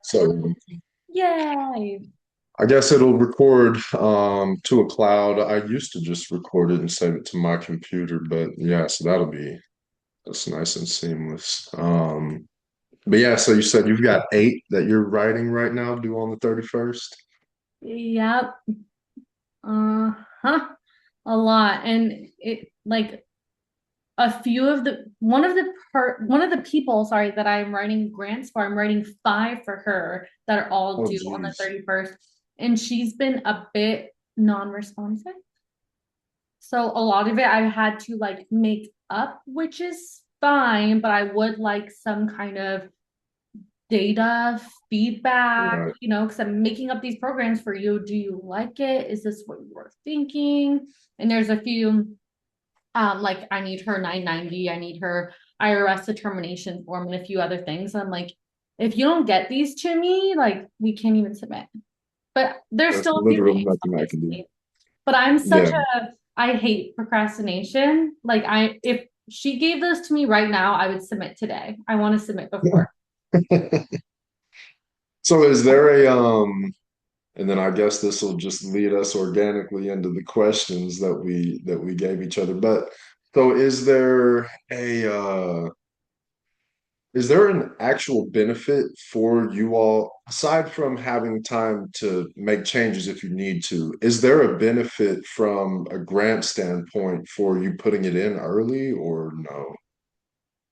So Yay. I guess it'll record to a cloud. I used to just record it and save it to my computer, but yeah, so that's nice and seamless. But yeah, so you said you've got eight that you're writing right now, due on the 31st. Yep. Uh-huh. A lot. And it like a few of the one of the people, sorry, that I'm writing grants for, I'm writing five for her that are all Oh, due on the geez. 31st. And she's been a bit non-responsive. So a lot of it I've had to like make up, which is fine, but I would like some kind of data feedback, Right. because I'm making up these programs for you. Do you like it? Is this what you were thinking? And there's a few, like I need her 990, I need her IRS determination form, and a few other things. I'm like, if you don't get these to me, like we can't even submit. But there's That's still a few literally things, nothing I can do. obviously. But I'm such Yeah. a, I hate procrastination. Like if she gave those to me right now, I would submit today. I want to submit before. So is there and then I guess this will just lead us organically into the questions that we gave each other. But so is there an actual benefit for you all, aside from having time to make changes if you need to? Is there a benefit from a grant standpoint for you putting it in early or no?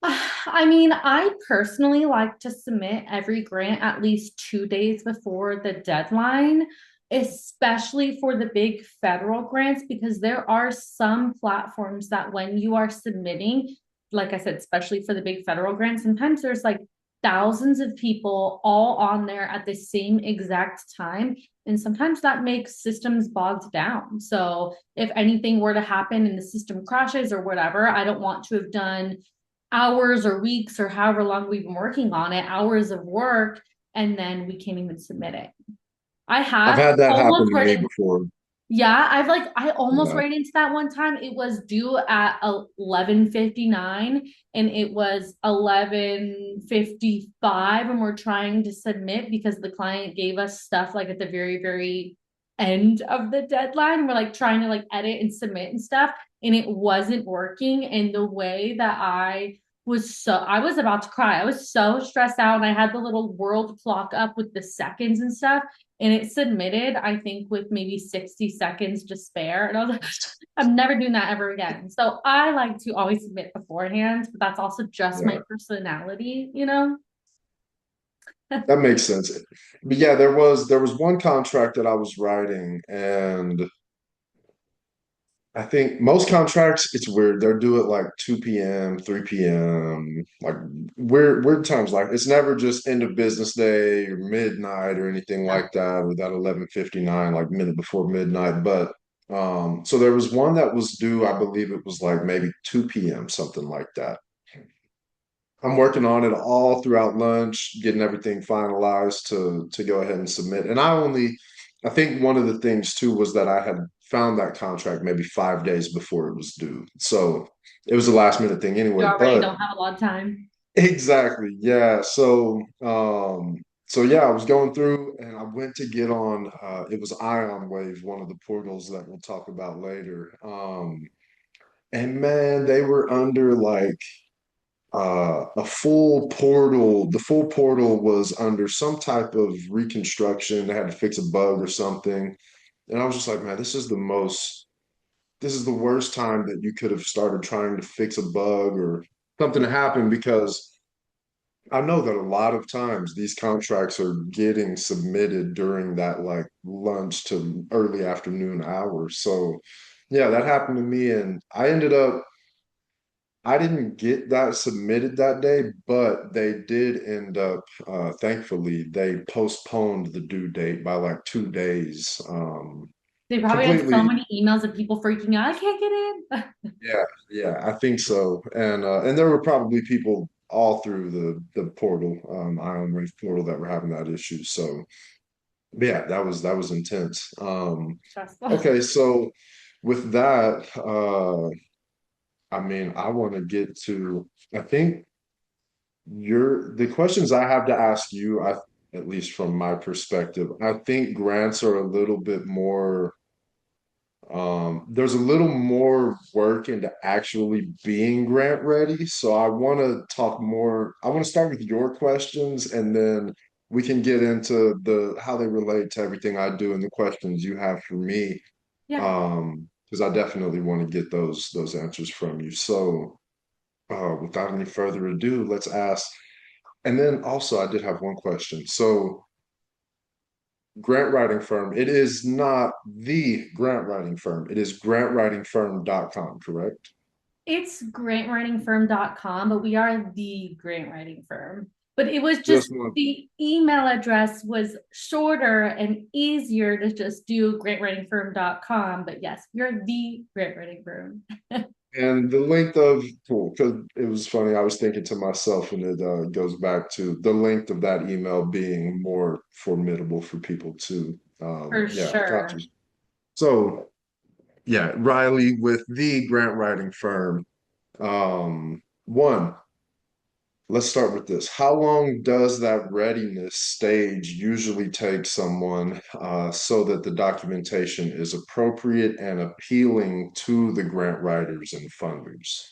I mean, I personally like to submit every grant at least 2 days before the deadline, especially for the big federal grants, because there are some platforms that when you are submitting, like I said, especially for the big federal grants, sometimes there's like thousands of people all on there at the same exact time. And sometimes that makes systems bogged down. So if anything were to happen and the system crashes or whatever, I don't want to have done hours or weeks or however long we've been working on it, hours of work, and then we can't even submit it. I I've have had that happen almost to read me it. before. Yeah, I almost Yeah. ran into that one time. It was due at 11:59 and it was 11:55 and we're trying to submit because the client gave us stuff like at the very, very end of the deadline. We're like trying to like edit and submit and stuff, and it wasn't working. And the way that I was about to cry. I was so stressed out and I had the little world clock up with the seconds and stuff, and it submitted, I think, with maybe 60 seconds to spare. And I was like, I'm never doing that ever again. So I like to always submit beforehand, but that's also just my Yeah. personality. That makes sense. But yeah, there was one contract that I was writing, and I think most contracts, it's weird. They'll do it like 2 p.m., 3 p.m., like weird times. Like it's never just end of business day or midnight or anything like that, or that 11:59, like minute before midnight. But so there was one that was due, I believe it was like maybe 2 p.m., something like that. I'm working on it all throughout lunch, getting everything finalized to go ahead and submit. And I think one of the things too was that I had found that contract maybe 5 days before it was due. So it was a last minute thing You anyway. already But don't have a lot of time. exactly, yeah. So yeah, I was going through and I went to get on it was Ion Wave, one of the portals that we'll talk about later. And man, they were under like a full portal. The full portal was under some type of reconstruction. They had to fix a bug or something. And I was just like, man, this is the worst time that you could have started trying to fix a bug or something to happen, because I know that a lot of times these contracts are getting submitted during that like lunch to early afternoon hours. So yeah, that happened to me, and I didn't get that submitted that day, but they did end up, thankfully, they postponed the due date by like 2 days. They probably had so Completely, many emails of people freaking out. I can't get in. yeah, yeah, I think so. And there were probably people all through the portal, Ion Wave portal, that were having that issue. So but yeah, that was intense. Stressful. Okay, so with that, I mean, I want to get to, I think the questions I have to ask you. at least from my perspective. I think grants are a little bit more, there's a little more work into actually being grant ready. So I want to talk more, I want to start with your questions and then we can get into the how they relate to everything I do and the questions you have for me. Yeah. Because I definitely want to get those answers from you. So without any further ado, let's ask. And then also I did have one question. So grant writing firm. It is not the grant writing firm. It is grantwritingfirm.com, correct? It's grantwritingfirm.com, but we are the grant writing firm. But it was just Just one. the email address was shorter and easier to just do grantwritingfirm.com. But yes, you're the grant writing firm. And the length of, cool, because it was funny. I was thinking to myself, and it goes back to the length of that email being more formidable for people to, For yeah, got sure. you. So, yeah, Riley with the grant writing firm. One, let's start with this. How long does that readiness stage usually take someone so that the documentation is appropriate and appealing to the grant writers and funders?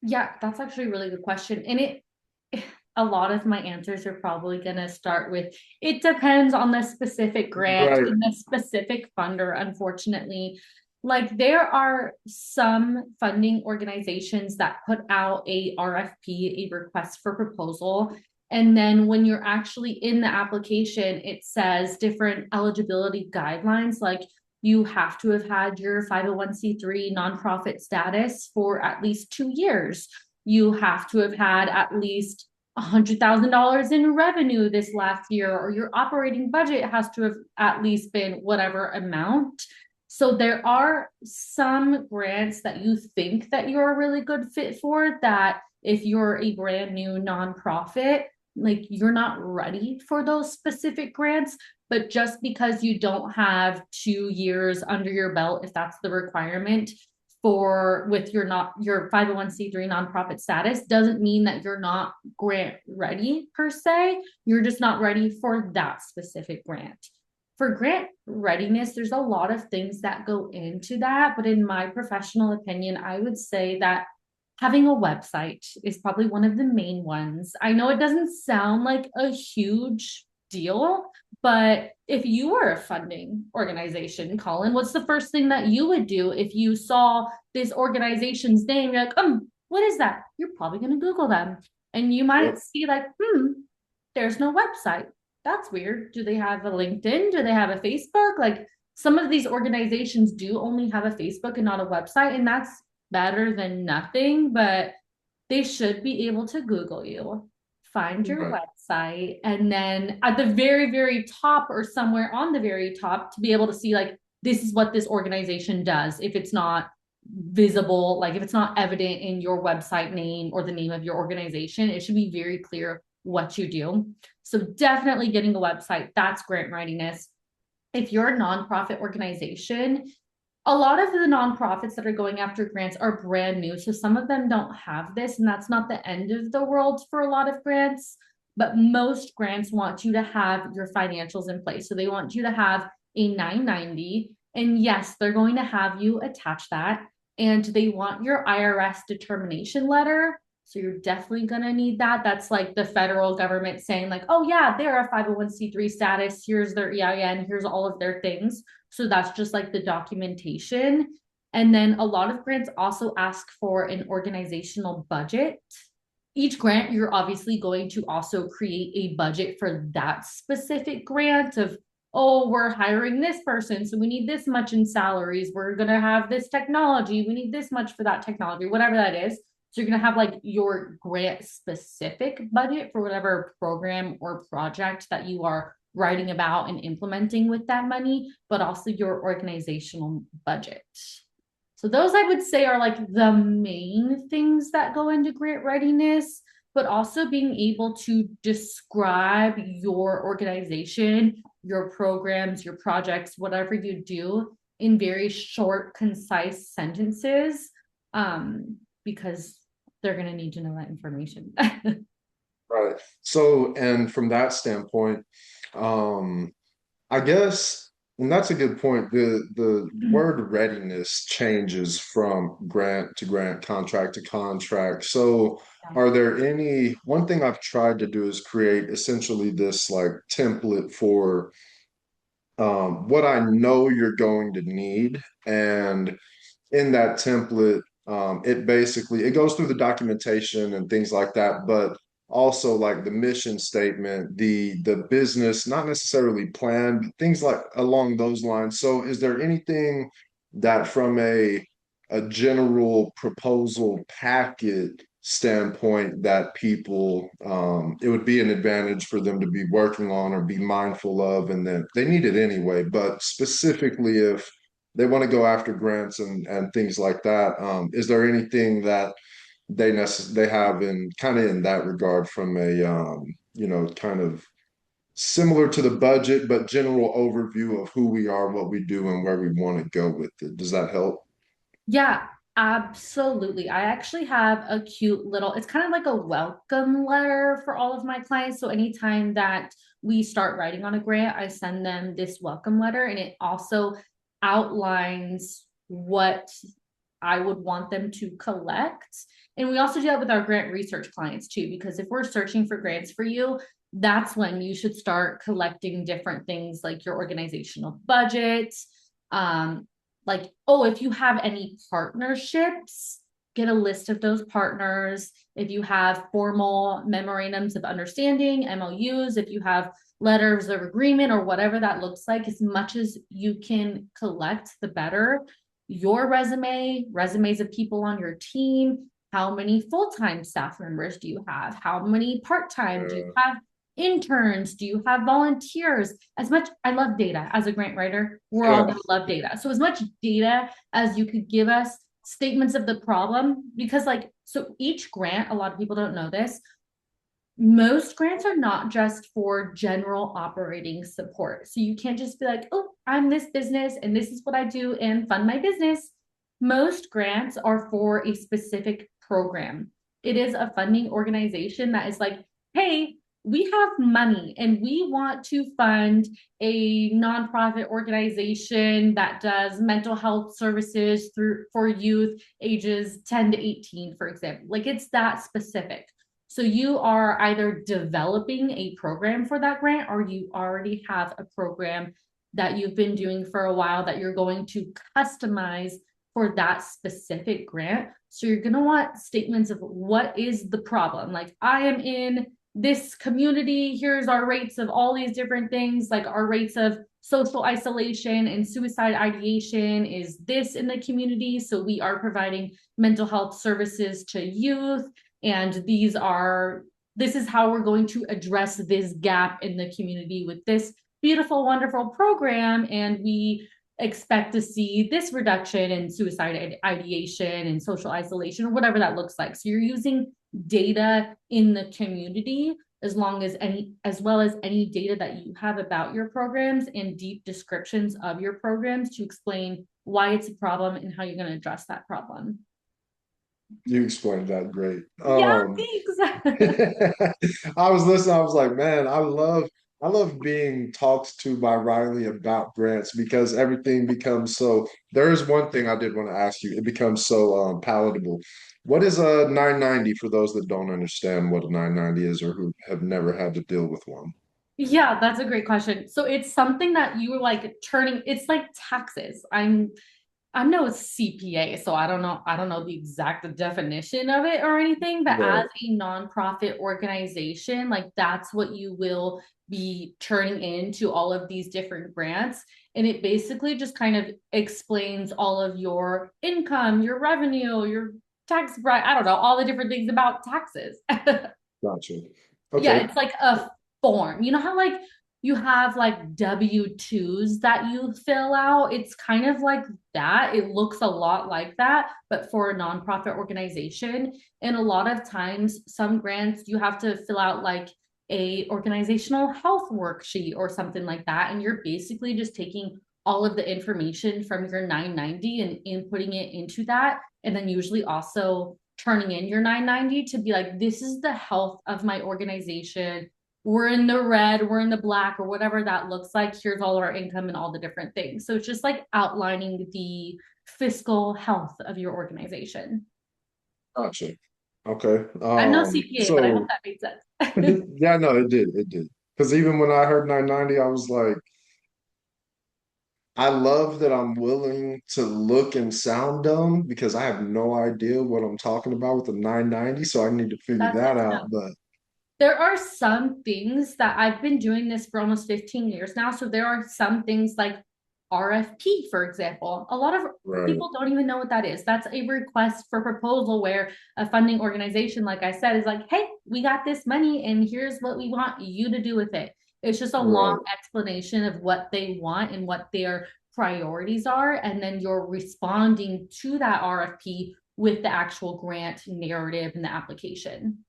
Yeah, that's actually a really good question. And a lot of my answers are probably going to start with it depends on the specific grant Right. and the specific funder, unfortunately. Like there are some funding organizations that put out a RFP, a request for proposal. And then when you're actually in the application, it says different eligibility guidelines, like you have to have had your 501c3 nonprofit status for at least 2 years. You have to have had at least $100,000 in revenue this last year, or your operating budget has to have at least been whatever amount. So there are some grants that you think that you're a really good fit for that if you're a brand new nonprofit, like you're not ready for those specific grants. But just because you don't have 2 years under your belt, if that's the requirement for with your not your 501c3 nonprofit status, doesn't mean that you're not grant ready per se. You're just not ready for that specific grant. For grant readiness, there's a lot of things that go into that. But in my professional opinion, I would say that having a website is probably one of the main ones. I know it doesn't sound like a huge deal, but if you were a funding organization, Colin, what's the first thing that you would do if you saw this organization's name? You're like, what is that? You're probably going to Google them. And you might Yep. see, like, there's no website. That's weird. Do they have a LinkedIn? Do they have a Facebook? Like, some of these organizations do only have a Facebook and not a website, and that's better than nothing, but they should be able to Google you, find your Right. website, and then at the very, very top or somewhere on the very top to be able to see, like, this is what this organization does. If it's not visible, like if it's not evident in your website name or the name of your organization, it should be very clear what you do. So definitely getting a website, that's grant readiness. If you're a nonprofit organization, a lot of the nonprofits that are going after grants are brand new. So some of them don't have this, and that's not the end of the world for a lot of grants. But most grants want you to have your financials in place. So they want you to have a 990. And yes, they're going to have you attach that. And they want your IRS determination letter. So you're definitely going to need that. That's like the federal government saying, like, oh, yeah, they're a 501c3 status. Here's their EIN. Here's all of their things. So that's just like the documentation. And then a lot of grants also ask for an organizational budget. Each grant, you're obviously going to also create a budget for that specific grant of, oh, we're hiring this person, so we need this much in salaries. We're going to have this technology. We need this much for that technology, whatever that is. So you're going to have like your grant specific budget for whatever program or project that you are writing about and implementing with that money, but also your organizational budget. So those I would say are like the main things that go into grant readiness, but also being able to describe your organization, your programs, your projects, whatever you do in very short, concise sentences, because they're going to need to know that information. Right. So, and from that standpoint, um, I guess, and that's a good point. The word readiness changes from grant to grant, contract to contract. So, are there any, one thing I've tried to do is create essentially this like template for what I know you're going to need. And in that template, it basically it goes through the documentation and things like that, but also like the mission statement, the business, not necessarily planned, but things like along those lines. So is there anything that from a general proposal packet standpoint that people it would be an advantage for them to be working on or be mindful of, and then they need it anyway, but specifically if they want to go after grants and things like that. Is there anything that they have in kind of in that regard from a kind of similar to the budget, but general overview of who we are, what we do, and where we want to go with it? Does that help? Yeah, absolutely. I actually have a cute little, it's kind of like a welcome letter for all of my clients. So anytime that we start writing on a grant, I send them this welcome letter, and it also outlines what I would want them to collect. And we also do that with our grant research clients too, because if we're searching for grants for you, that's when you should start collecting different things like your organizational budget, um, like, oh, if you have any partnerships, get a list of those partners. If you have formal memorandums of understanding, MOUs, if you have letters of agreement or whatever that looks like, as much as you can collect, the better. Your resume, resumes of people on your team, how many full-time staff members do you have? How many part-time do you Uh, have? Interns? Do you have volunteers? As much, I love data as a grant writer. We're all yeah, gonna love data. So as much data as you could give us, statements of the problem, because like, so each grant, a lot of people don't know this, most grants are not just for general operating support. So you can't just be like, oh, I'm this business and this is what I do and fund my business. Most grants are for a specific program. It is a funding organization that is like, hey, we have money and we want to fund a nonprofit organization that does mental health services through for youth ages 10 to 18, for example. Like it's that specific. So you are either developing a program for that grant, or you already have a program that you've been doing for a while that you're going to customize for that specific grant. So you're going to want statements of what is the problem. Like, I am in this community. Here's our rates of all these different things, like our rates of social isolation and suicide ideation is this in the community. So we are providing mental health services to youth, and this is how we're going to address this gap in the community with this beautiful, wonderful program. And we expect to see this reduction in suicide ideation and social isolation, or whatever that looks like. So you're using data in the community, as well as any data that you have about your programs and deep descriptions of your programs to explain why it's a problem and how you're going to address that problem. you explained that great. Yeah, thanks. I was listening, I was like, man, I love being talked to by Riley about grants because everything becomes so there is one thing I did want to ask you. It becomes so palatable. What is a 990 for those that don't understand what a 990 is or who have never had to deal with one? Yeah, that's a great question. So it's something that you were like turning, it's like taxes. I'm no CPA, so I don't know the exact definition of it or anything, but as Right. a nonprofit organization, like that's what you will be turning into all of these different grants. And it basically just kind of explains all of your income, your revenue, your tax, I don't know, all the different things about taxes. Gotcha. Yeah, Okay. it's like a form. You know how like you have like W-2s that you fill out? It's kind of like that. It looks a lot like that, but for a nonprofit organization. And a lot of times, some grants you have to fill out like a organizational health worksheet or something like that. And you're basically just taking all of the information from your 990 and inputting it into that. And then usually also turning in your 990 to be like, this is the health of my organization. We're in the red, we're in the black, or whatever that looks like. Here's all of our income and all the different things. So it's just like outlining the fiscal health of your organization. Gotcha. Okay. I'm no CPA, but I hope So that made sense. yeah, no, it did. Because even when I heard 990, I was like, I love that I'm willing to look and sound dumb because I have no idea what I'm talking about with the 990, so I need to figure That's that good to know. out. But There are some things that I've been doing this for almost 15 years now. So there are some things like RFP, for example. A lot of right, people don't even know what that is. That's a request for proposal where a funding organization, like I said, is like, hey, we got this money and here's what we want you to do with it. It's just a long right. explanation of what they want and what their priorities are. And then you're responding to that RFP with the actual grant narrative and the application.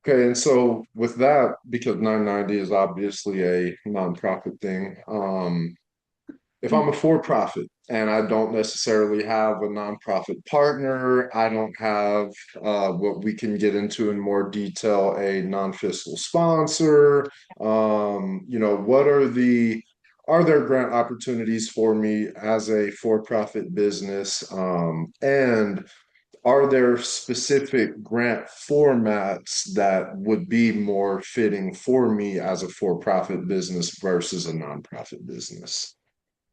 Okay, and so with that, because 990 is obviously a nonprofit thing, if I'm a for-profit and I don't necessarily have a nonprofit partner, I don't have what we can get into in more detail, a non-fiscal sponsor, what are there grant opportunities for me as a for-profit business? And are there specific grant formats that would be more fitting for me as a for-profit business versus a nonprofit business?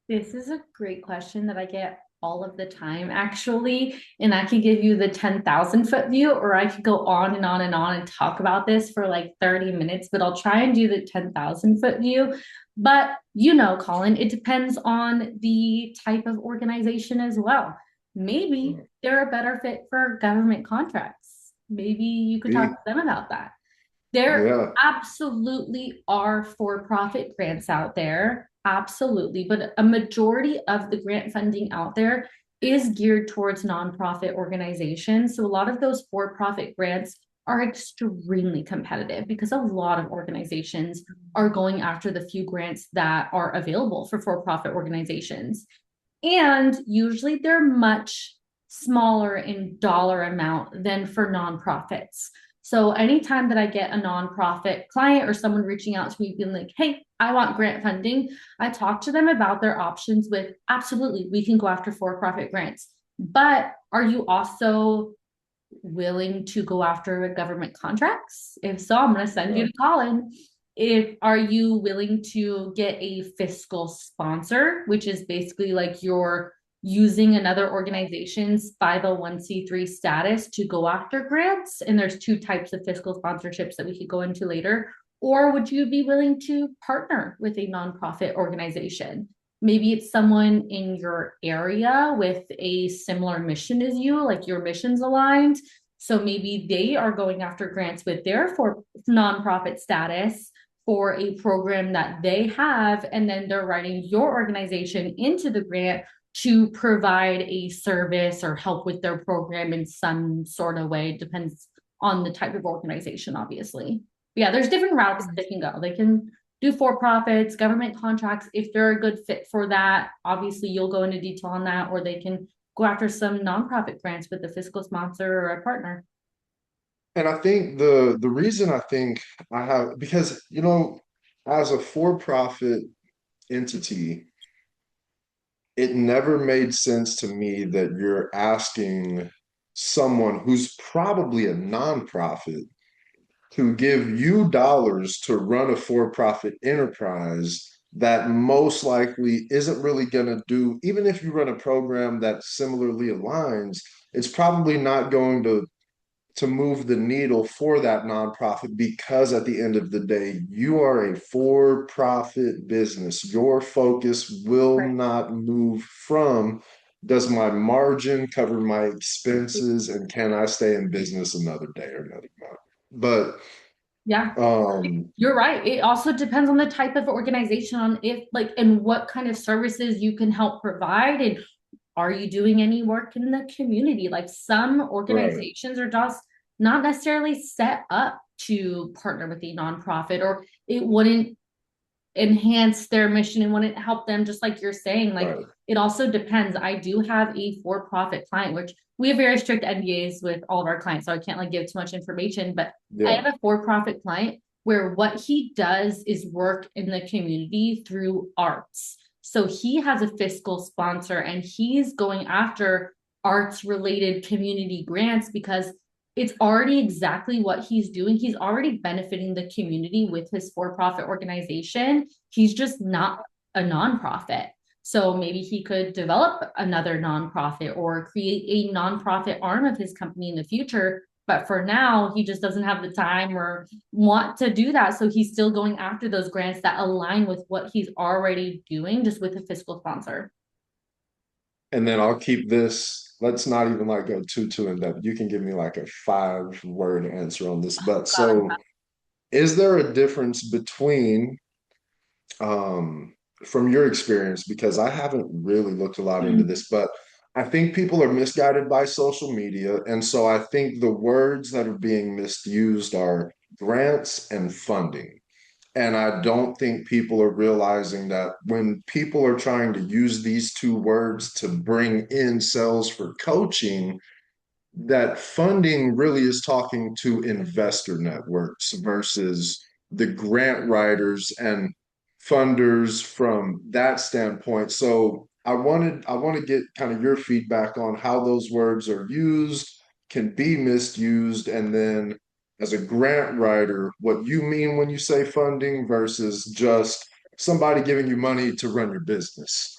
This is a great question that I get all of the time, actually. And I could give you the 10,000 foot view, or I could go on and on and on and talk about this for like 30 minutes, but I'll try and do the 10,000 foot view. But Colin, it depends on the type of organization as well. Maybe they're a better fit for government contracts. Maybe you could talk to them about that. There Yeah. absolutely are for profit grants out there. Absolutely. But a majority of the grant funding out there is geared towards nonprofit organizations. So a lot of those for profit grants are extremely competitive because a lot of organizations are going after the few grants that are available for profit organizations. And usually they're much smaller in dollar amount than for nonprofits. So anytime that I get a nonprofit client or someone reaching out to me being like, hey, I want grant funding, I talk to them about their options with absolutely, we can go after for-profit grants. But are you also willing to go after government contracts? If so, I'm going to send you Right. to Colin. If are you willing to get a fiscal sponsor, which is basically like you're using another organization's 501(c)(3) status to go after grants, and there's two types of fiscal sponsorships that we could go into later. Or would you be willing to partner with a nonprofit organization? Maybe it's someone in your area with a similar mission as you, like your mission's aligned. So maybe they are going after grants with their for nonprofit status for a program that they have, and then they're writing your organization into the grant to provide a service or help with their program in some sort of way. It depends on the type of organization, obviously. But yeah, there's different routes they can go. They can do for profits, government contracts, if they're a good fit for that. Obviously, you'll go into detail on that, or they can go after some nonprofit grants with a fiscal sponsor or a partner. And I think the reason I think I have because as a for-profit entity, it never made sense to me that you're asking someone who's probably a nonprofit to give you dollars to run a for-profit enterprise that most likely isn't really going to do, even if you run a program that similarly aligns, it's probably not going to move the needle for that nonprofit because at the end of the day, you are a for profit business. Your focus will Right. not move from does my margin cover my expenses and can I stay in business another day or another month? Yeah, But you're right. It also depends on the type of organization, on if like and what kind of services you can help provide, and are you doing any work in the community? Like some right. organizations are just not necessarily set up to partner with a nonprofit, or it wouldn't enhance their mission and wouldn't help them, just like you're saying. Like, Right. it also depends. I do have a for-profit client, which we have very strict NDAs with all of our clients, so I can't like give too much information, but I Yeah. have a for-profit client where what he does is work in the community through arts. So he has a fiscal sponsor and he's going after arts related community grants because it's already exactly what he's doing. He's already benefiting the community with his for profit organization. He's just not a nonprofit. So maybe he could develop another nonprofit or create a nonprofit arm of his company in the future. But for now, he just doesn't have the time or want to do that. So he's still going after those grants that align with what he's already doing, just with a fiscal sponsor. And then I'll keep this. Let's not even like go too in depth. You can give me like a 5 word answer on this. But God. so is there a difference between um from your experience, because I haven't really looked a lot into Mm. this, but I think people are misguided by social media. And so I think the words that are being misused are grants and funding. And I don't think people are realizing that when people are trying to use these two words to bring in sales for coaching, that funding really is talking to investor networks versus the grant writers and funders from that standpoint. So I want to get kind of your feedback on how those words are used, can be misused, and then as a grant writer, what you mean when you say funding versus just somebody giving you money to run your business.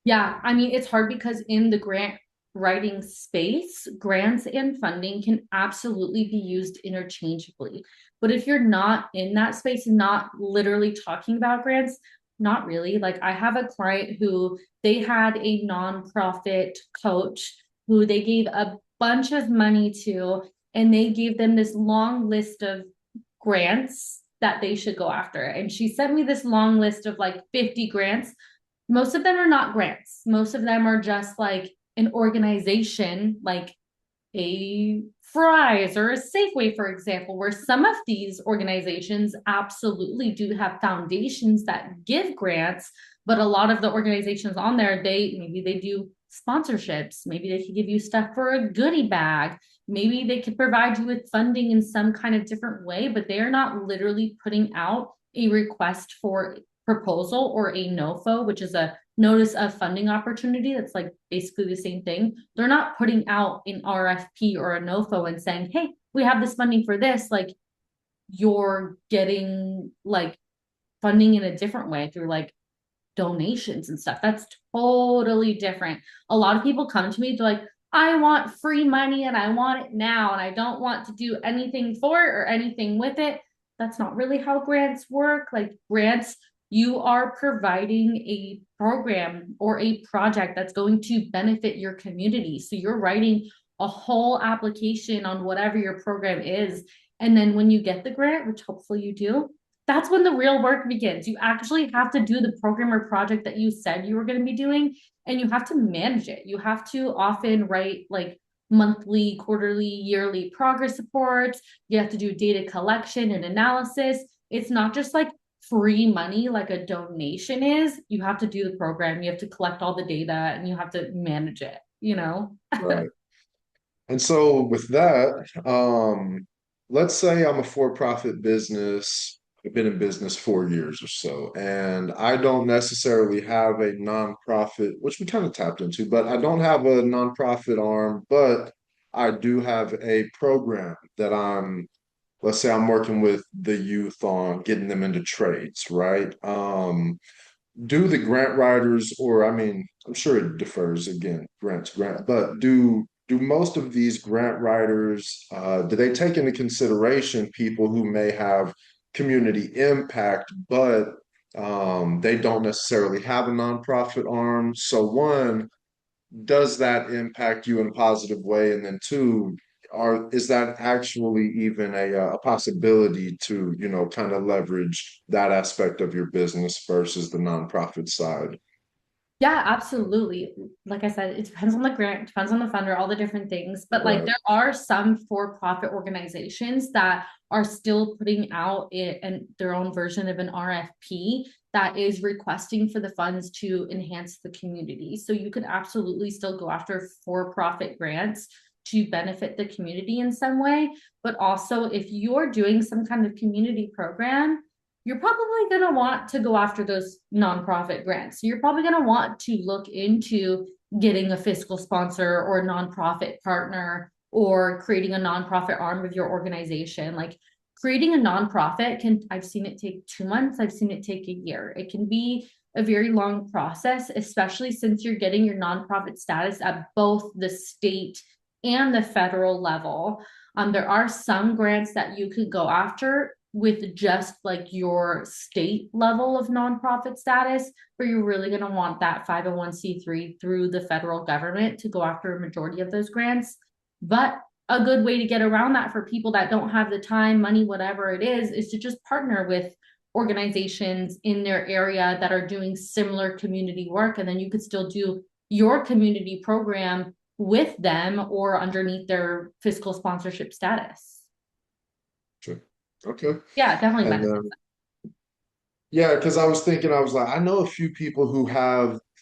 Yeah, I mean, it's hard because in the grant writing space, grants and funding can absolutely be used interchangeably. But if you're not in that space and not literally talking about grants, not really. Like, I have a client who they had a nonprofit coach who they gave a bunch of money to, and they gave them this long list of grants that they should go after. And she sent me this long list of like 50 grants. Most of them are not grants. Most of them are just like an organization, like a Fry's or a Safeway, for example, where some of these organizations absolutely do have foundations that give grants, but a lot of the organizations on there, they maybe they do sponsorships, maybe they could give you stuff for a goodie bag, maybe they could provide you with funding in some kind of different way, but they are not literally putting out a request for proposal or a NOFO, which is a notice of funding opportunity. That's like basically the same thing. They're not putting out an RFP or a NOFO and saying, hey, we have this funding for this. Like, you're getting like funding in a different way through like donations and stuff. That's totally different. A lot of people come to me, they're like, I want free money and I want it now, and I don't want to do anything for it or anything with it. That's not really how grants work. Like, grants, you are providing a program or a project that's going to benefit your community. So you're writing a whole application on whatever your program is. And then when you get the grant, which hopefully you do, that's when the real work begins. You actually have to do the program or project that you said you were going to be doing, and you have to manage it. You have to often write like monthly, quarterly, yearly progress reports. You have to do data collection and analysis. It's not just like free money like a donation is. You have to do the program, you have to collect all the data, and you have to manage it, you know? Right. And so with that, let's say I'm a for-profit business. I've been in business 4 years or so, and I don't necessarily have a nonprofit, which we kind of tapped into, but I don't have a nonprofit arm, but I do have a program that let's say I'm working with the youth on getting them into trades, right? Do the grant writers, or I mean, I'm sure it differs again, grant to grant, but do most of these grant writers do they take into consideration people who may have community impact, but they don't necessarily have a nonprofit arm? So one, does that impact you in a positive way? And then two, is that actually even a possibility to, kind of leverage that aspect of your business versus the nonprofit side? Yeah, absolutely. Like I said, it depends on the grant, depends on the funder, all the different things. But like, Right. there are some for-profit organizations that are still putting out their own version of an RFP that is requesting for the funds to enhance the community. So you could absolutely still go after for-profit grants to benefit the community in some way. But also, if you're doing some kind of community program, you're probably going to want to go after those nonprofit grants. So you're probably going to want to look into getting a fiscal sponsor or a nonprofit partner or creating a nonprofit arm of your organization. Like creating a nonprofit I've seen it take 2 months, I've seen it take a year. It can be a very long process, especially since you're getting your nonprofit status at both the state and the federal level. There are some grants that you could go after with just like your state level of nonprofit status, but you're really going to want that 501c3 through the federal government to go after a majority of those grants. But a good way to get around that for people that don't have the time, money, whatever it is to just partner with organizations in their area that are doing similar community work. And then you could still do your community program with them or underneath their fiscal sponsorship status. Sure. Okay. Yeah, definitely And benefits. then, yeah, because I was thinking, I was like, I know a few people who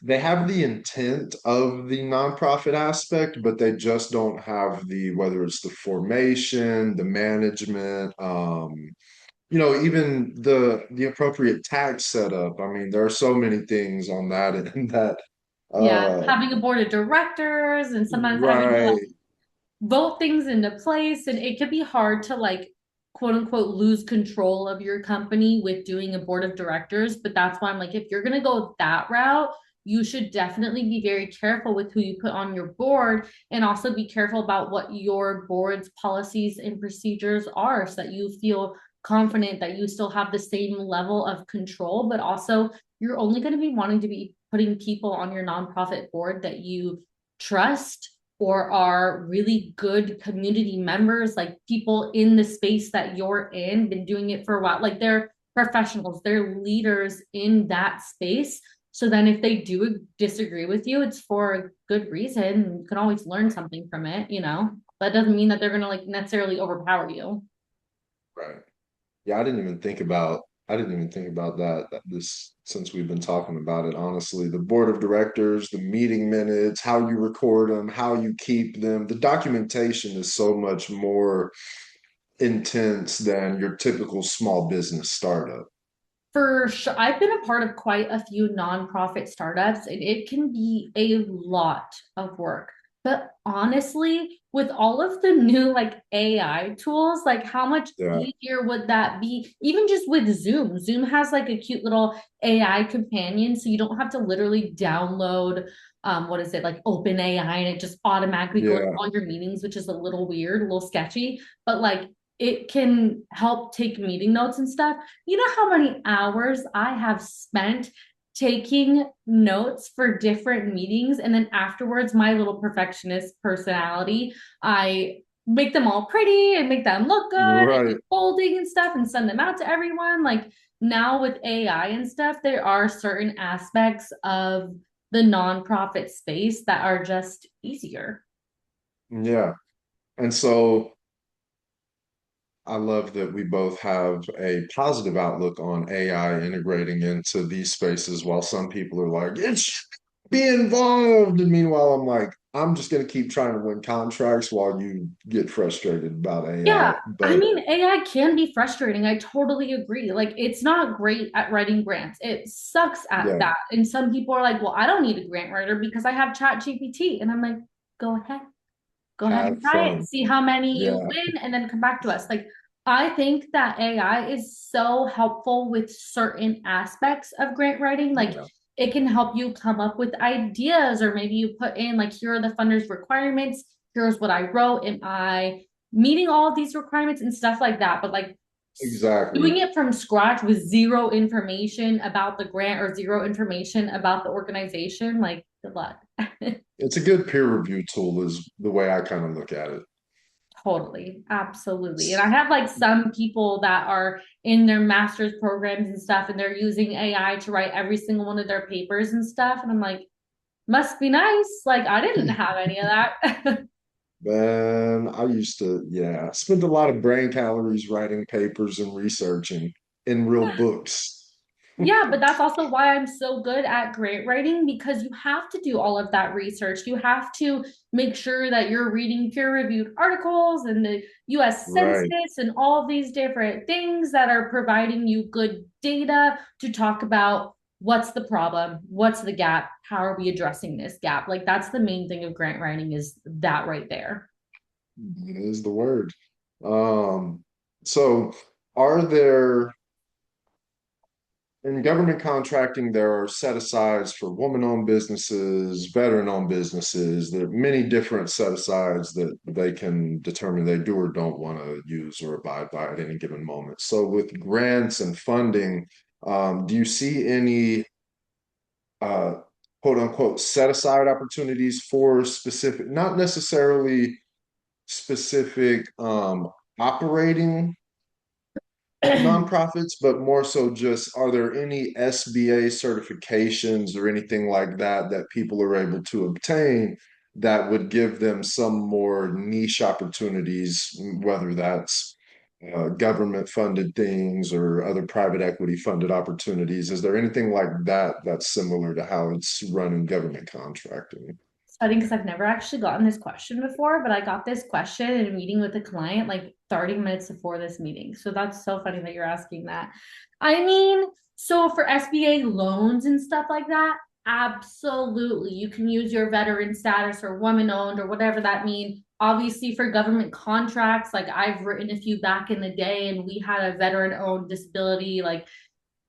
they have the intent of the nonprofit aspect, but they just don't have whether it's the formation, the management, even the appropriate tax setup. I mean, there are so many things on that and that, Yeah, uh, having a board of directors and sometimes having to like right. vote things into place. And it could be hard to like, quote unquote, lose control of your company with doing a board of directors. But that's why I'm like, if you're going to go that route, you should definitely be very careful with who you put on your board and also be careful about what your board's policies and procedures are so that you feel confident that you still have the same level of control, but also you're only going to be wanting to be putting people on your nonprofit board that you trust or are really good community members, like people in the space that you're in, been doing it for a while. Like they're professionals, they're leaders in that space. So then if they do disagree with you, it's for a good reason. You can always learn something from it, you know. That doesn't mean that they're gonna like necessarily overpower you. Right. Yeah, I didn't even think about that this since we've been talking about it. Honestly, the board of directors, the meeting minutes, how you record them, how you keep them, the documentation is so much more intense than your typical small business startup. For sure, I've been a part of quite a few nonprofit startups, and it can be a lot of work. But honestly, with all of the new like AI tools, like how much Yeah, easier would that be? Even just with Zoom, Zoom has like a cute little AI companion, so you don't have to literally download what is it like open AI and it just automatically goes to yeah, all your meetings, which is a little weird, a little sketchy. But like it can help take meeting notes and stuff. You know how many hours I have spent taking notes for different meetings, and then afterwards my little perfectionist personality, I make them all pretty and make them look good and do right. folding and stuff and send them out to everyone. Like now with AI and stuff, there are certain aspects of the nonprofit space that are just easier. Yeah. And so I love that we both have a positive outlook on AI integrating into these spaces while some people are like, it should be involved. And meanwhile, I'm like, I'm just going to keep trying to win contracts while you get frustrated about AI. Yeah, I But mean, AI can be frustrating. I totally agree. Like, it's not great at writing grants. It sucks at yeah, that. And some people are like, well, I don't need a grant writer because I have Chat GPT. And I'm like, go ahead, go ahead and have try it, fun. see how many you Yeah, win, and then come back to us. Like, I think that AI is so helpful with certain aspects of grant writing. Like, yeah, it can help you come up with ideas, or maybe you put in, like, here are the funders' requirements. Here's what I wrote. Am I meeting all of these requirements and stuff like that? But like, exactly. doing it from scratch with zero information about the grant or zero information about the organization, like, good luck. It's a good peer review tool, is the way I kind of look at it. Totally, absolutely. And I have like some people that are in their master's programs and stuff, and they're using AI to write every single one of their papers and stuff. And I'm like, must be nice. Like, I didn't have any of that. Man, I used to, yeah, spend a lot of brain calories writing papers and researching in real books. Yeah, but that's also why I'm so good at grant writing because you have to do all of that research. You have to make sure that you're reading peer-reviewed articles and the US Right. Census and all of these different things that are providing you good data to talk about what's the problem, what's the gap, how are we addressing this gap? Like that's the main thing of grant writing is that right there. It is the word. Um, so are there in government contracting, there are set asides for woman-owned businesses, veteran-owned businesses. There are many different set asides that they can determine they do or don't want to use or abide by at any given moment. So, with grants and funding, do you see any uh, quote unquote set aside opportunities for specific, not necessarily specific operating nonprofits, but more so just are there any SBA certifications or anything like that that people are able to obtain that would give them some more niche opportunities, whether that's government funded things or other private equity funded opportunities? Is there anything like that that's similar to how it's run in government contracting? Funny because I've never actually gotten this question before, but I got this question in a meeting with a client like 30 minutes before this meeting. So that's so funny that you're asking that. I mean, so for SBA loans and stuff like that, absolutely. You can use your veteran status or woman owned or whatever that means. Obviously, for government contracts, like I've written a few back in the day and we had a veteran owned disability, like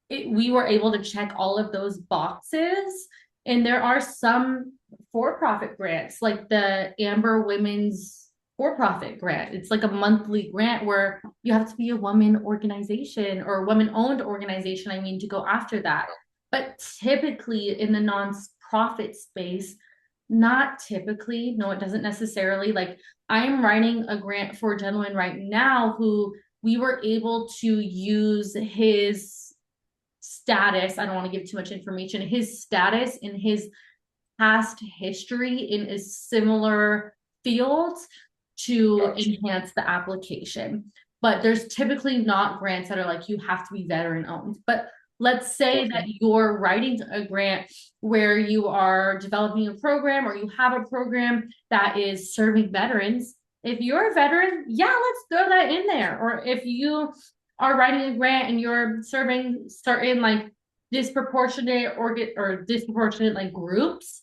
we were able to check all of those boxes. And there are some for-profit grants, like the Amber Women's for-profit grant. It's like a monthly grant where you have to be a woman organization or woman-owned organization, I mean, to go after that. But typically in the non-profit space, not typically, no, it doesn't necessarily. Like I am writing a grant for a gentleman right now who we were able to use his status. I don't want to give too much information. His status in his past history in a similar field to Gotcha. enhance the application. But there's typically not grants that are like you have to be veteran owned. But let's say that Okay. you're writing a grant where you are developing a program or you have a program that is serving veterans. If you're a veteran, yeah, let's throw that in there. Or if you are writing a grant and you're serving certain like disproportionate or disproportionate like groups,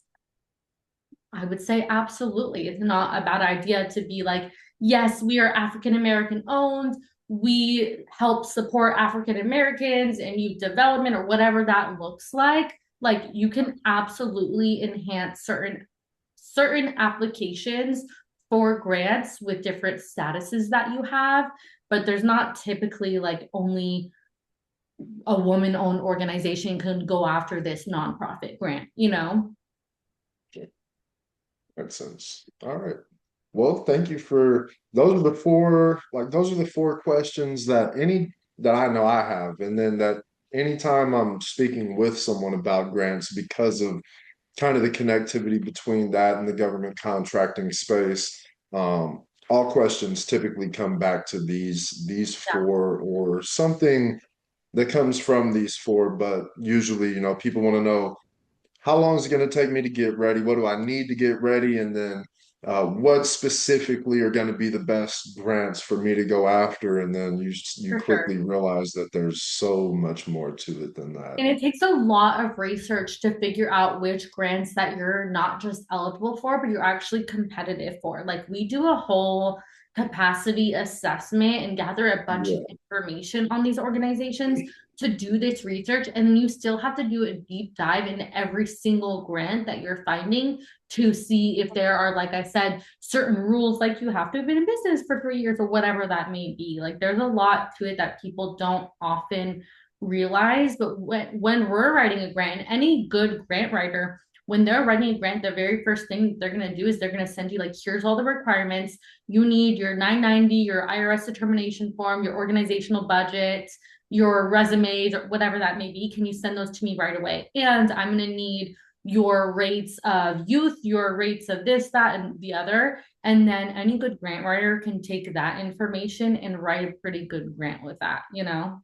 I would say absolutely. It's not a bad idea to be like, yes, we are African American owned. We help support African Americans and youth development or whatever that looks like. Like you can absolutely enhance certain applications for grants with different statuses that you have, but there's not typically like only a woman owned organization can go after this nonprofit grant, you know? Makes sense. All right. Well, thank you for those are the four questions that I know I have. And then that anytime I'm speaking with someone about grants because of kind of the connectivity between that and the government contracting space, all questions typically come back to these Yeah, four or something that comes from these four, but usually, people want to know how long is it going to take me to get ready? What do I need to get ready? And then what specifically are going to be the best grants for me to go after? And then you for sure. quickly realize that there's so much more to it than that. And it takes a lot of research to figure out which grants that you're not just eligible for, but you're actually competitive for. Like we do a whole capacity assessment and gather a bunch of Yeah, information on these organizations to do this research. And then you still have to do a deep dive into every single grant that you're finding to see if there are, like I said, certain rules, like you have to have been in business for 3 years or whatever that may be. Like there's a lot to it that people don't often realize. But when we're writing a grant, any good grant writer, when they're writing a grant, the very first thing they're going to do is they're going to send you like, here's all the requirements. You need your 990, your IRS determination form, your organizational budget, your resumes, or whatever that may be. Can you send those to me right away? And I'm going to need your rates of youth, your rates of this, that, and the other. And then any good grant writer can take that information and write a pretty good grant with that, you know?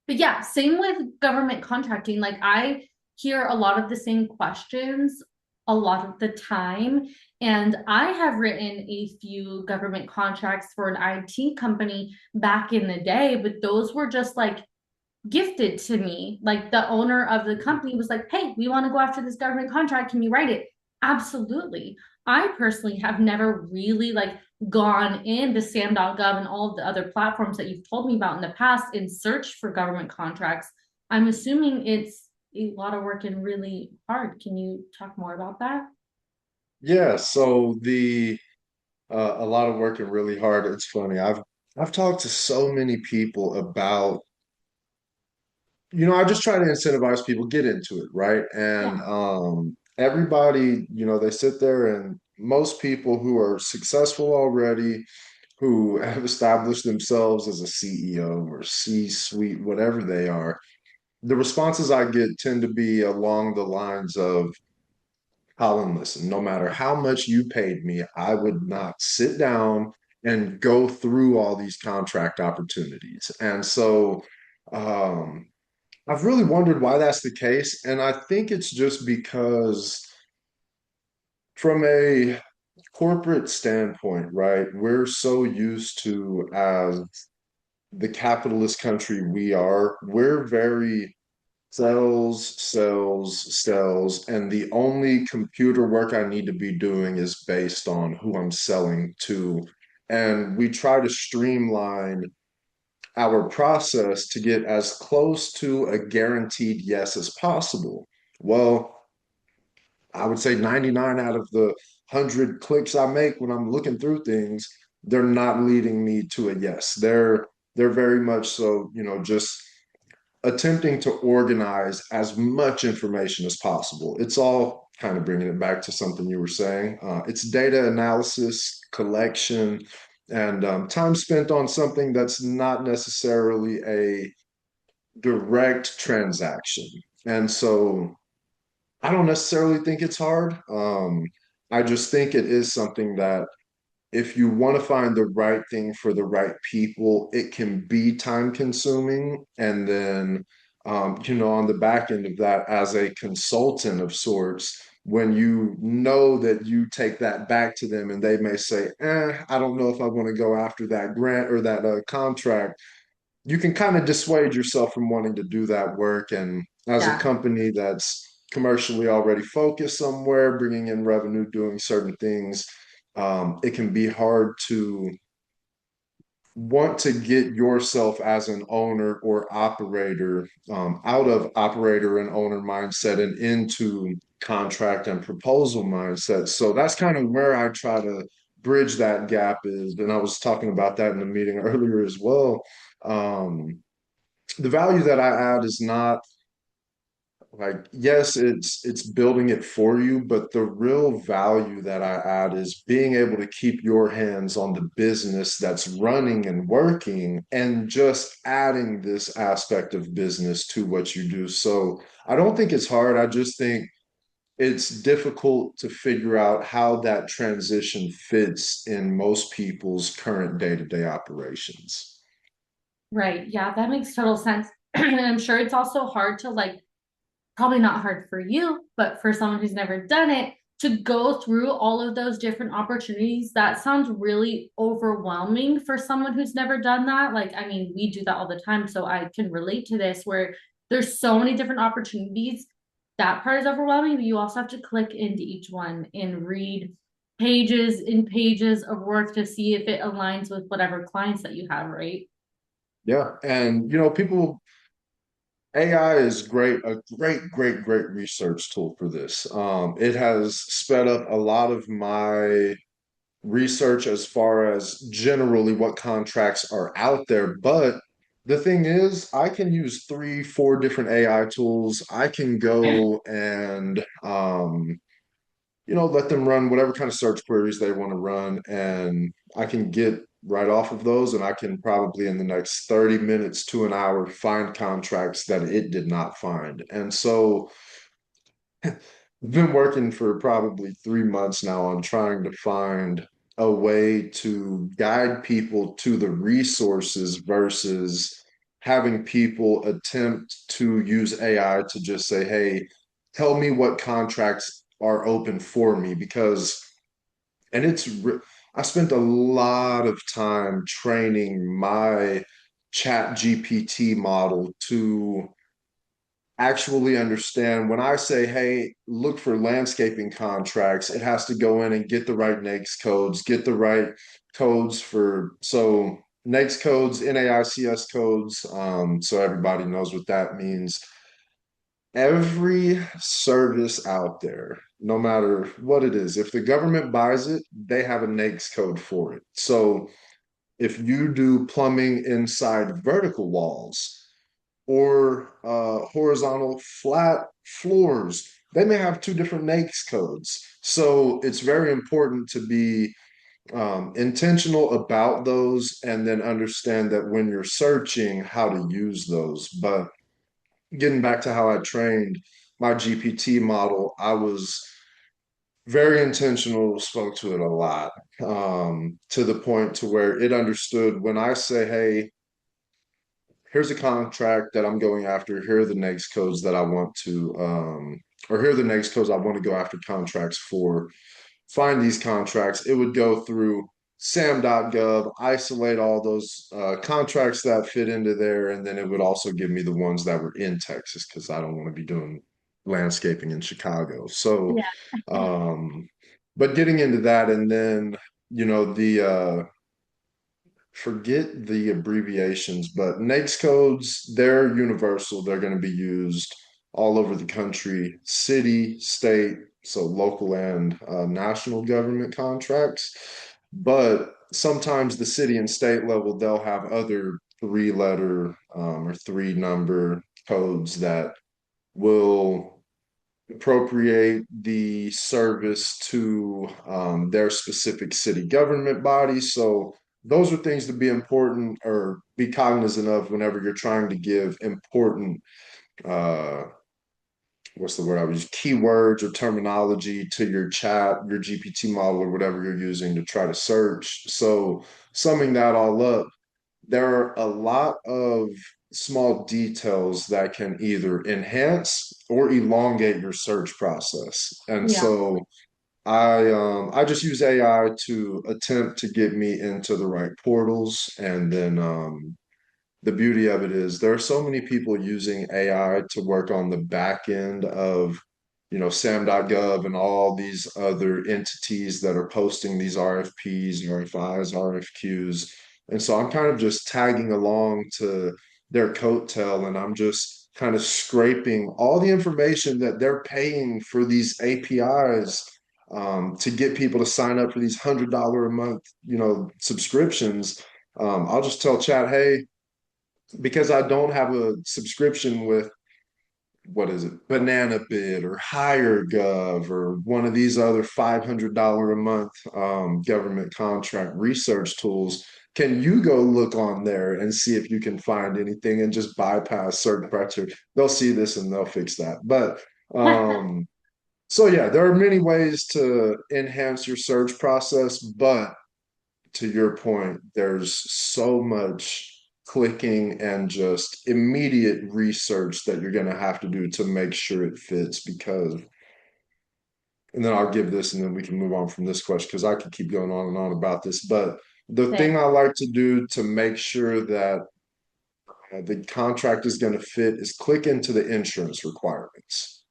But yeah, same with government contracting. Like I hear a lot of the same questions a lot of the time. And I have written a few government contracts for an IT company back in the day, but those were just like gifted to me. Like the owner of the company was like, "Hey, we want to go after this government contract. Can you write it?" Absolutely. I personally have never really like gone into sam.gov and all of the other platforms that you've told me about in the past in search for government contracts. I'm assuming it's a lot of work and really hard. Can you talk more about that? Yeah, so the a lot of working really hard. It's funny. I've talked to so many people about, I just try to incentivize people get into it, right? And Yeah. everybody, they sit there, and most people who are successful already, who have established themselves as a CEO or C-suite, whatever they are, the responses I get tend to be along the lines of, Colin, listen, no matter how much you paid me, I would not sit down and go through all these contract opportunities. And so I've really wondered why that's the case. And I think it's just because, from a corporate standpoint, right, we're so used to, as the capitalist country we are, we're very sells, sells, sells, and the only computer work I need to be doing is based on who I'm selling to. And we try to streamline our process to get as close to a guaranteed yes as possible. Well, I would say 99 out of the 100 clicks I make when I'm looking through things, they're not leading me to a yes. They're very much so, just attempting to organize as much information as possible. It's all kind of bringing it back to something you were saying. It's data analysis, collection, and time spent on something that's not necessarily a direct transaction. And so I don't necessarily think it's hard. I just think it is something that, if you want to find the right thing for the right people, it can be time consuming. And then, on the back end of that, as a consultant of sorts, when you know that you take that back to them and they may say, I don't know if I want to go after that grant or that contract, you can kind of dissuade yourself from wanting to do that work. And as a Yeah. company that's commercially already focused somewhere, bringing in revenue, doing certain things, it can be hard to want to get yourself as an owner or operator, out of operator and owner mindset and into contract and proposal mindset. So that's kind of where I try to bridge that gap is. And I was talking about that in the meeting earlier as well. Um, the value that I add is not like, yes, it's building it for you, but the real value that I add is being able to keep your hands on the business that's running and working, and just adding this aspect of business to what you do. So I don't think it's hard. I just think it's difficult to figure out how that transition fits in most people's current day-to-day operations. Right. Yeah, that makes total sense. And I'm sure it's also hard to like, probably not hard for you, but for someone who's never done it, to go through all of those different opportunities. That sounds really overwhelming for someone who's never done that. Like, I mean, we do that all the time, so I can relate to this where there's so many different opportunities. That part is overwhelming, but you also have to click into each one and read pages and pages of work to see if it aligns with whatever clients that you have, right? Yeah. And, people, AI is great, a great, great, great research tool for this. It has sped up a lot of my research as far as generally what contracts are out there. But the thing is, I can use three, four different AI tools. I can go and let them run whatever kind of search queries they want to run. And I can get right off of those. And I can probably, in the next 30 minutes to an hour, find contracts that it did not find. And so been working for probably 3 months now on trying to find a way to guide people to the resources versus having people attempt to use AI to just say, hey, tell me what contracts are open for me. Because, and I spent a lot of time training my chat GPT model to actually understand when I say, hey, look for landscaping contracts, it has to go in and get the right NAICS codes, get the right codes for so NAICS codes, NAICS codes, so everybody knows what that means. Every service out there, no matter what it is, if the government buys it, they have a NAICS code for it. So if you do plumbing inside vertical walls, or horizontal flat floors. They may have two different NAICS codes. So it's very important to be intentional about those and then understand that when you're searching, how to use those. But getting back to how I trained my GPT model, I was very intentional, spoke to it a lot, to the point to where it understood when I say, hey, here's a contract that I'm going after. Here are the next codes that I want to, or here are the next codes I want to go after contracts for. Find these contracts. It would go through sam.gov, isolate all those contracts that fit into there, and then it would also give me the ones that were in Texas because I don't want to be doing landscaping in Chicago. So, Yeah. um, but getting into that, and then the forget the abbreviations, but NAICS codes, they're universal. They're going to be used all over the country, city, state, so local and national government contracts. But sometimes the city and state level, they'll have other three-letter or three-number codes that will appropriate the service to their specific city government body. So those are things to be important or be cognizant of whenever you're trying to give important uh what's the word I would use keywords or terminology to your chat, your GPT model or whatever you're using to try to search. So summing that all up, there are a lot of small details that can either enhance or elongate your search process. And Yeah. so I just use AI to attempt to get me into the right portals. And then the beauty of it is there are so many people using AI to work on the back end of, SAM.gov and all these other entities that are posting these RFPs, RFIs, RFQs. And so I'm kind of just tagging along to their coattail and I'm just kind of scraping all the information that they're paying for these APIs to get people to sign up for these $100 a month, subscriptions. I'll just tell chat, hey, because I don't have a subscription with what is it, Banana Bid or HireGov or one of these other $500 a month government contract research tools. Can you go look on there and see if you can find anything and just bypass certain criteria? They'll see this and they'll fix that. But so yeah, there are many ways to enhance your search process, but to your point, there's so much clicking and just immediate research that you're going to have to do to make sure it fits because, and then I'll give this and then we can move on from this question because I could keep going on and on about this. But the Same. thing I like to do to make sure that the contract is going to fit is click into the insurance requirements.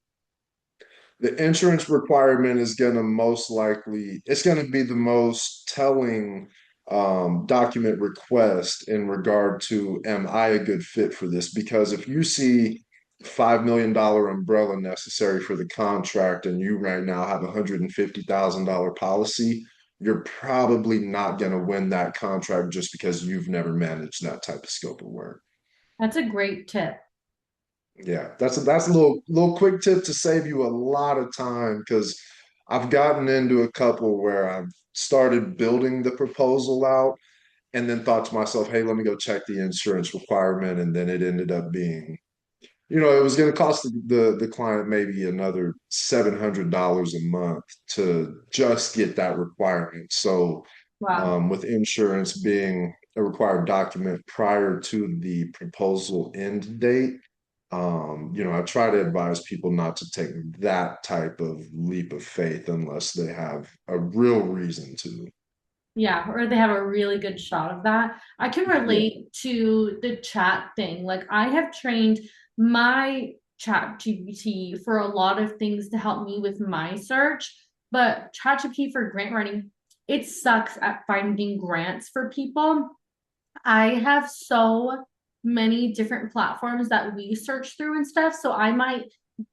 The insurance requirement is going to most likely it's going to be the most telling document request in regard to am I a good fit for this? Because if you see $5 million umbrella necessary for the contract and you right now have $150,000 policy, you're probably not going to win that contract just because you've never managed that type of scope of work. That's a great tip. Yeah, that's a little quick tip to save you a lot of time because I've gotten into a couple where I've started building the proposal out and then thought to myself, hey, let me go check the insurance requirement, and then it ended up being it was going to cost the client maybe another $700 a month to just get that requirement. So, Wow. with insurance being a required document prior to the proposal end date, I try to advise people not to take that type of leap of faith unless they have a real reason to. Yeah, or they have a really good shot of that. I can Yeah. relate to the chat thing. Like I have trained my chat GPT for a lot of things to help me with my search, but chat GPT for grant writing, it sucks at finding grants for people. I have so many different platforms that we search through and stuff. So I might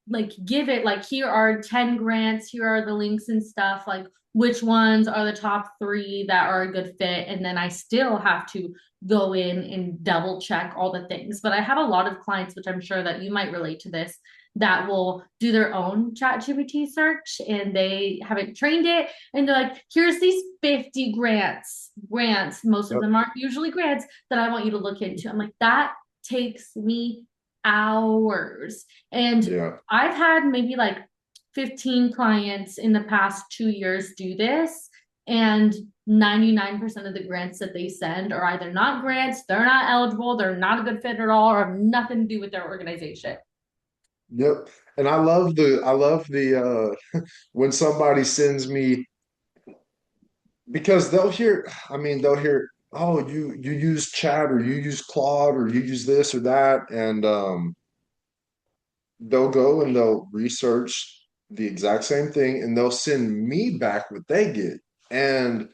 like give it like here are 10 grants, here are the links and stuff, like which ones are the top three that are a good fit. And then I still have to go in and double check all the things. But I have a lot of clients, which I'm sure that you might relate to this, that will do their own chat GPT search and they haven't trained it and they're like, here's these 50 grants. Most of Yep. them aren't usually grants that I want you to look into. I'm like, that takes me hours. And Yeah. I've had maybe like 15 clients in the past 2 years do this. And 99% of the grants that they send are either not grants, they're not eligible, they're not a good fit at all, or have nothing to do with their organization. Yep. And I love the when somebody sends me because they'll hear, oh, you use chat or you use Claude or you use this or that, and they'll go and they'll research the exact same thing and they'll send me back what they get. And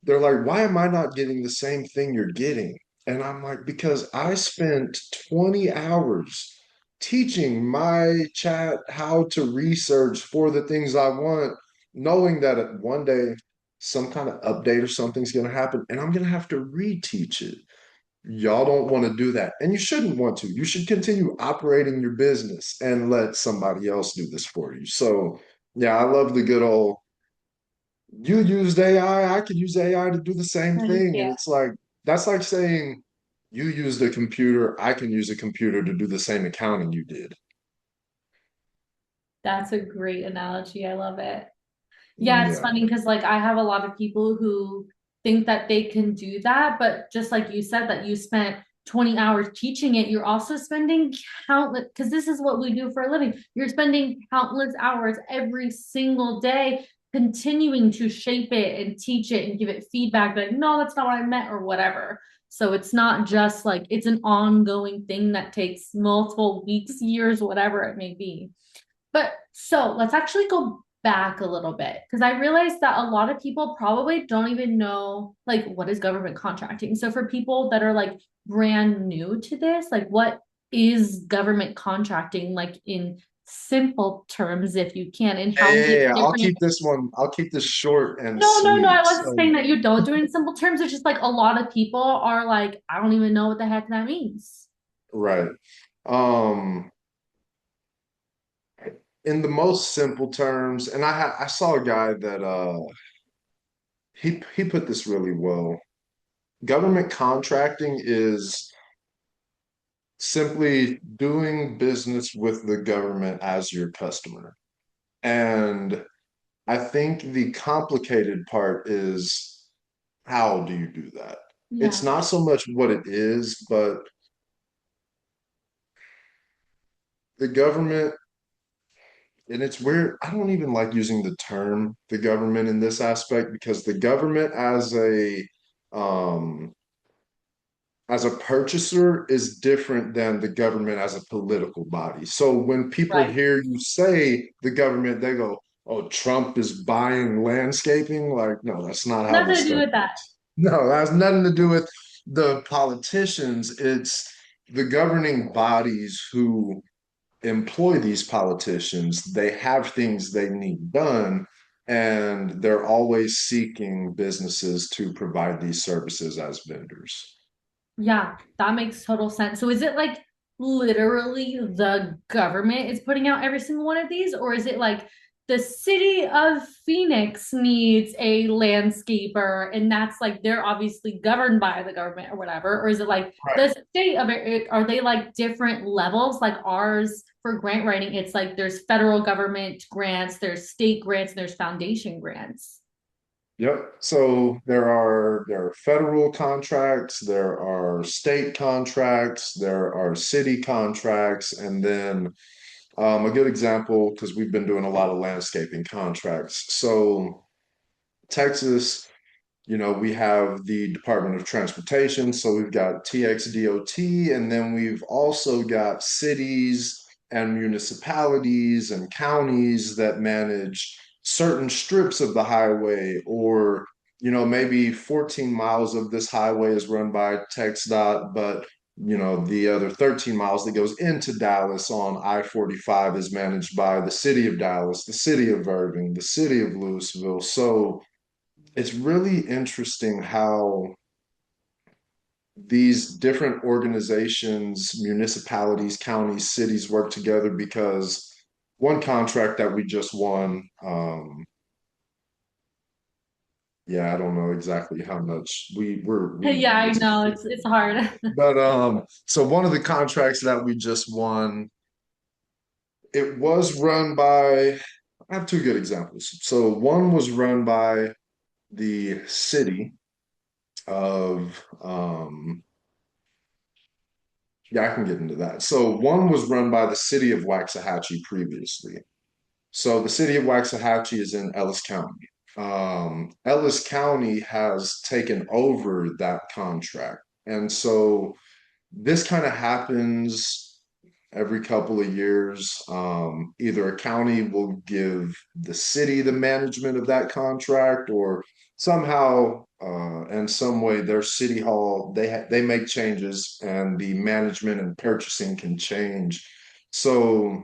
they're like, why am I not getting the same thing you're getting? And I'm like, because I spent 20 hours teaching my chat how to research for the things I want, knowing that one day some kind of update or something's going to happen and I'm going to have to reteach it. Y'all don't want to do that. And you shouldn't want to. You should continue operating your business and let somebody else do this for you. So, yeah, I love the good old you used AI, I could use AI to do the same thing. And Yeah, it's like, that's like saying you used a computer, I can use a computer to do the same accounting you did. that's a great analogy. I love it. Yeah, it's Yeah. funny because like I have a lot of people who think that they can do that, but just like you said, that you spent 20 hours teaching it, you're also spending countless, because this is what we do for a living. You're spending countless hours every single day continuing to shape it and teach it and give it feedback like, no, that's not what I meant or whatever. So it's not just like it's an ongoing thing that takes multiple weeks, years, whatever it may be. But so let's actually go back a little bit because I realized that a lot of people probably don't even know like what is government contracting. So for people that are like brand new to this, like what is government contracting like in simple terms if you can and Yeah, how yeah, many yeah. different I'll keep this short and no, sweet. I wasn't So, saying that you don't do it in simple terms. It's just like a lot of people are like, I don't even know what the heck that means. right. Um, in the most simple terms, and I saw a guy that he put this really well. Government contracting is simply doing business with the government as your customer. And I think the complicated part is how do you do that? It's Yeah. not so much what it is, but the government, and it's weird. I don't even like using the term the government in this aspect because the government um, as a purchaser is different than the government as a political body. So when people Right. hear you say the government, they go, "Oh, Trump is buying landscaping." Like, no, that's not how Nothing this to do stuff with that. works. No, that has nothing to do with the politicians. It's the governing bodies who employ these politicians. They have things they need done, and they're always seeking businesses to provide these services as vendors. Yeah, that makes total sense. So is it like literally the government is putting out every single one of these, or is it like the city of Phoenix needs a landscaper, and that's like they're obviously governed by the government or whatever? Or is it like the state of it? Are they like different levels? Like ours for grant writing, it's like there's federal government grants, there's state grants, and there's foundation grants. Yep. So there are federal contracts, there are state contracts, there are city contracts, and then a good example, because we've been doing a lot of landscaping contracts. So Texas, we have the Department of Transportation, so we've got TXDOT, and then we've also got cities and municipalities and counties that manage certain strips of the highway, or maybe 14 miles of this highway is run by TxDOT, but the other 13 miles that goes into Dallas on I-45 is managed by the city of Dallas, the city of Irving, the city of Louisville. So it's really interesting how these different organizations, municipalities, counties, cities work together because one contract that we just won, yeah, I don't know exactly how much we Yeah, I it's a know figure. it's hard. But so one of the contracts that we just won, it was run by, I have two good examples. So one was run by the city of yeah, I can get into that. So one was run by the city of Waxahachie previously. So the city of Waxahachie is in Ellis County. Ellis County has taken over that contract. And so this kind of happens every couple of years. Either a county will give the city the management of that contract, or somehow, in some way, their city hall they make changes, and the management and purchasing can change. So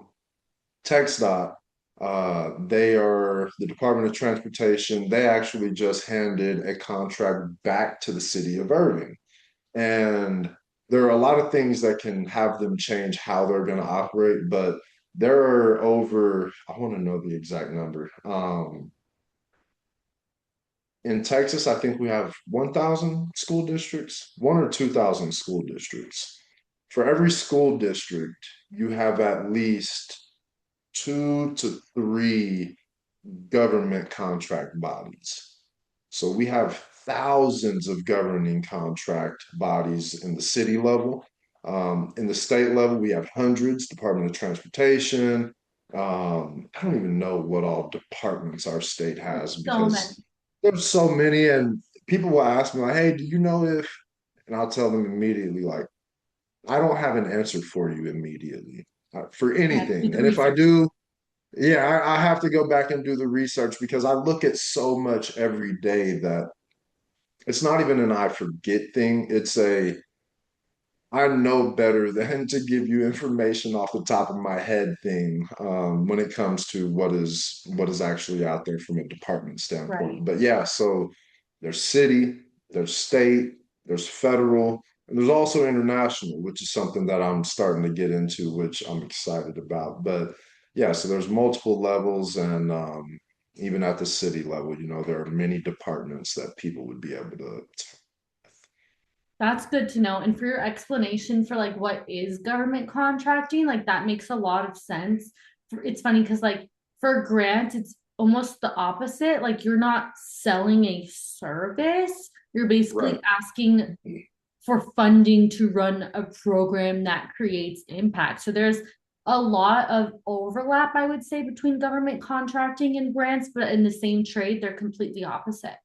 TxDOT, they are the Department of Transportation. They actually just handed a contract back to the city of Irving. And there are a lot of things that can have them change how they're going to operate, but there are over, I want to know the exact number. In Texas, I think we have 1,000 school districts, 1 or 2,000 school districts. For every school district, you have at least 2 to 3 government contract bodies. So we have thousands of governing contract bodies in the city level. In the state level, we have hundreds, Department of Transportation. I don't even know what all departments our state has So many. because there's so many, and people will ask me like, "Hey, do you know if?" And I'll tell them immediately, like, "I don't have an answer for you immediately for Yeah, do anything, the and if I research. do, yeah, I have to go back and do the research because I look at so much every day that it's not even an I forget thing. It's a I know better than to give you information off the top of my head thing when it comes to what is actually out there from a department Right. standpoint. But yeah, so there's city, there's state, there's federal, and there's also international, which is something that I'm starting to get into, which I'm excited about. But yeah, so there's multiple levels, and even at the city level, there are many departments that people would be able to. That's good to know. And for your explanation for like what is government contracting, like that makes a lot of sense. It's funny because like for grants, it's almost the opposite. Like you're not selling a service, you're basically Right. asking for funding to run a program that creates impact. So there's a lot of overlap, I would say, between government contracting and grants, but in the same trade, they're completely opposite.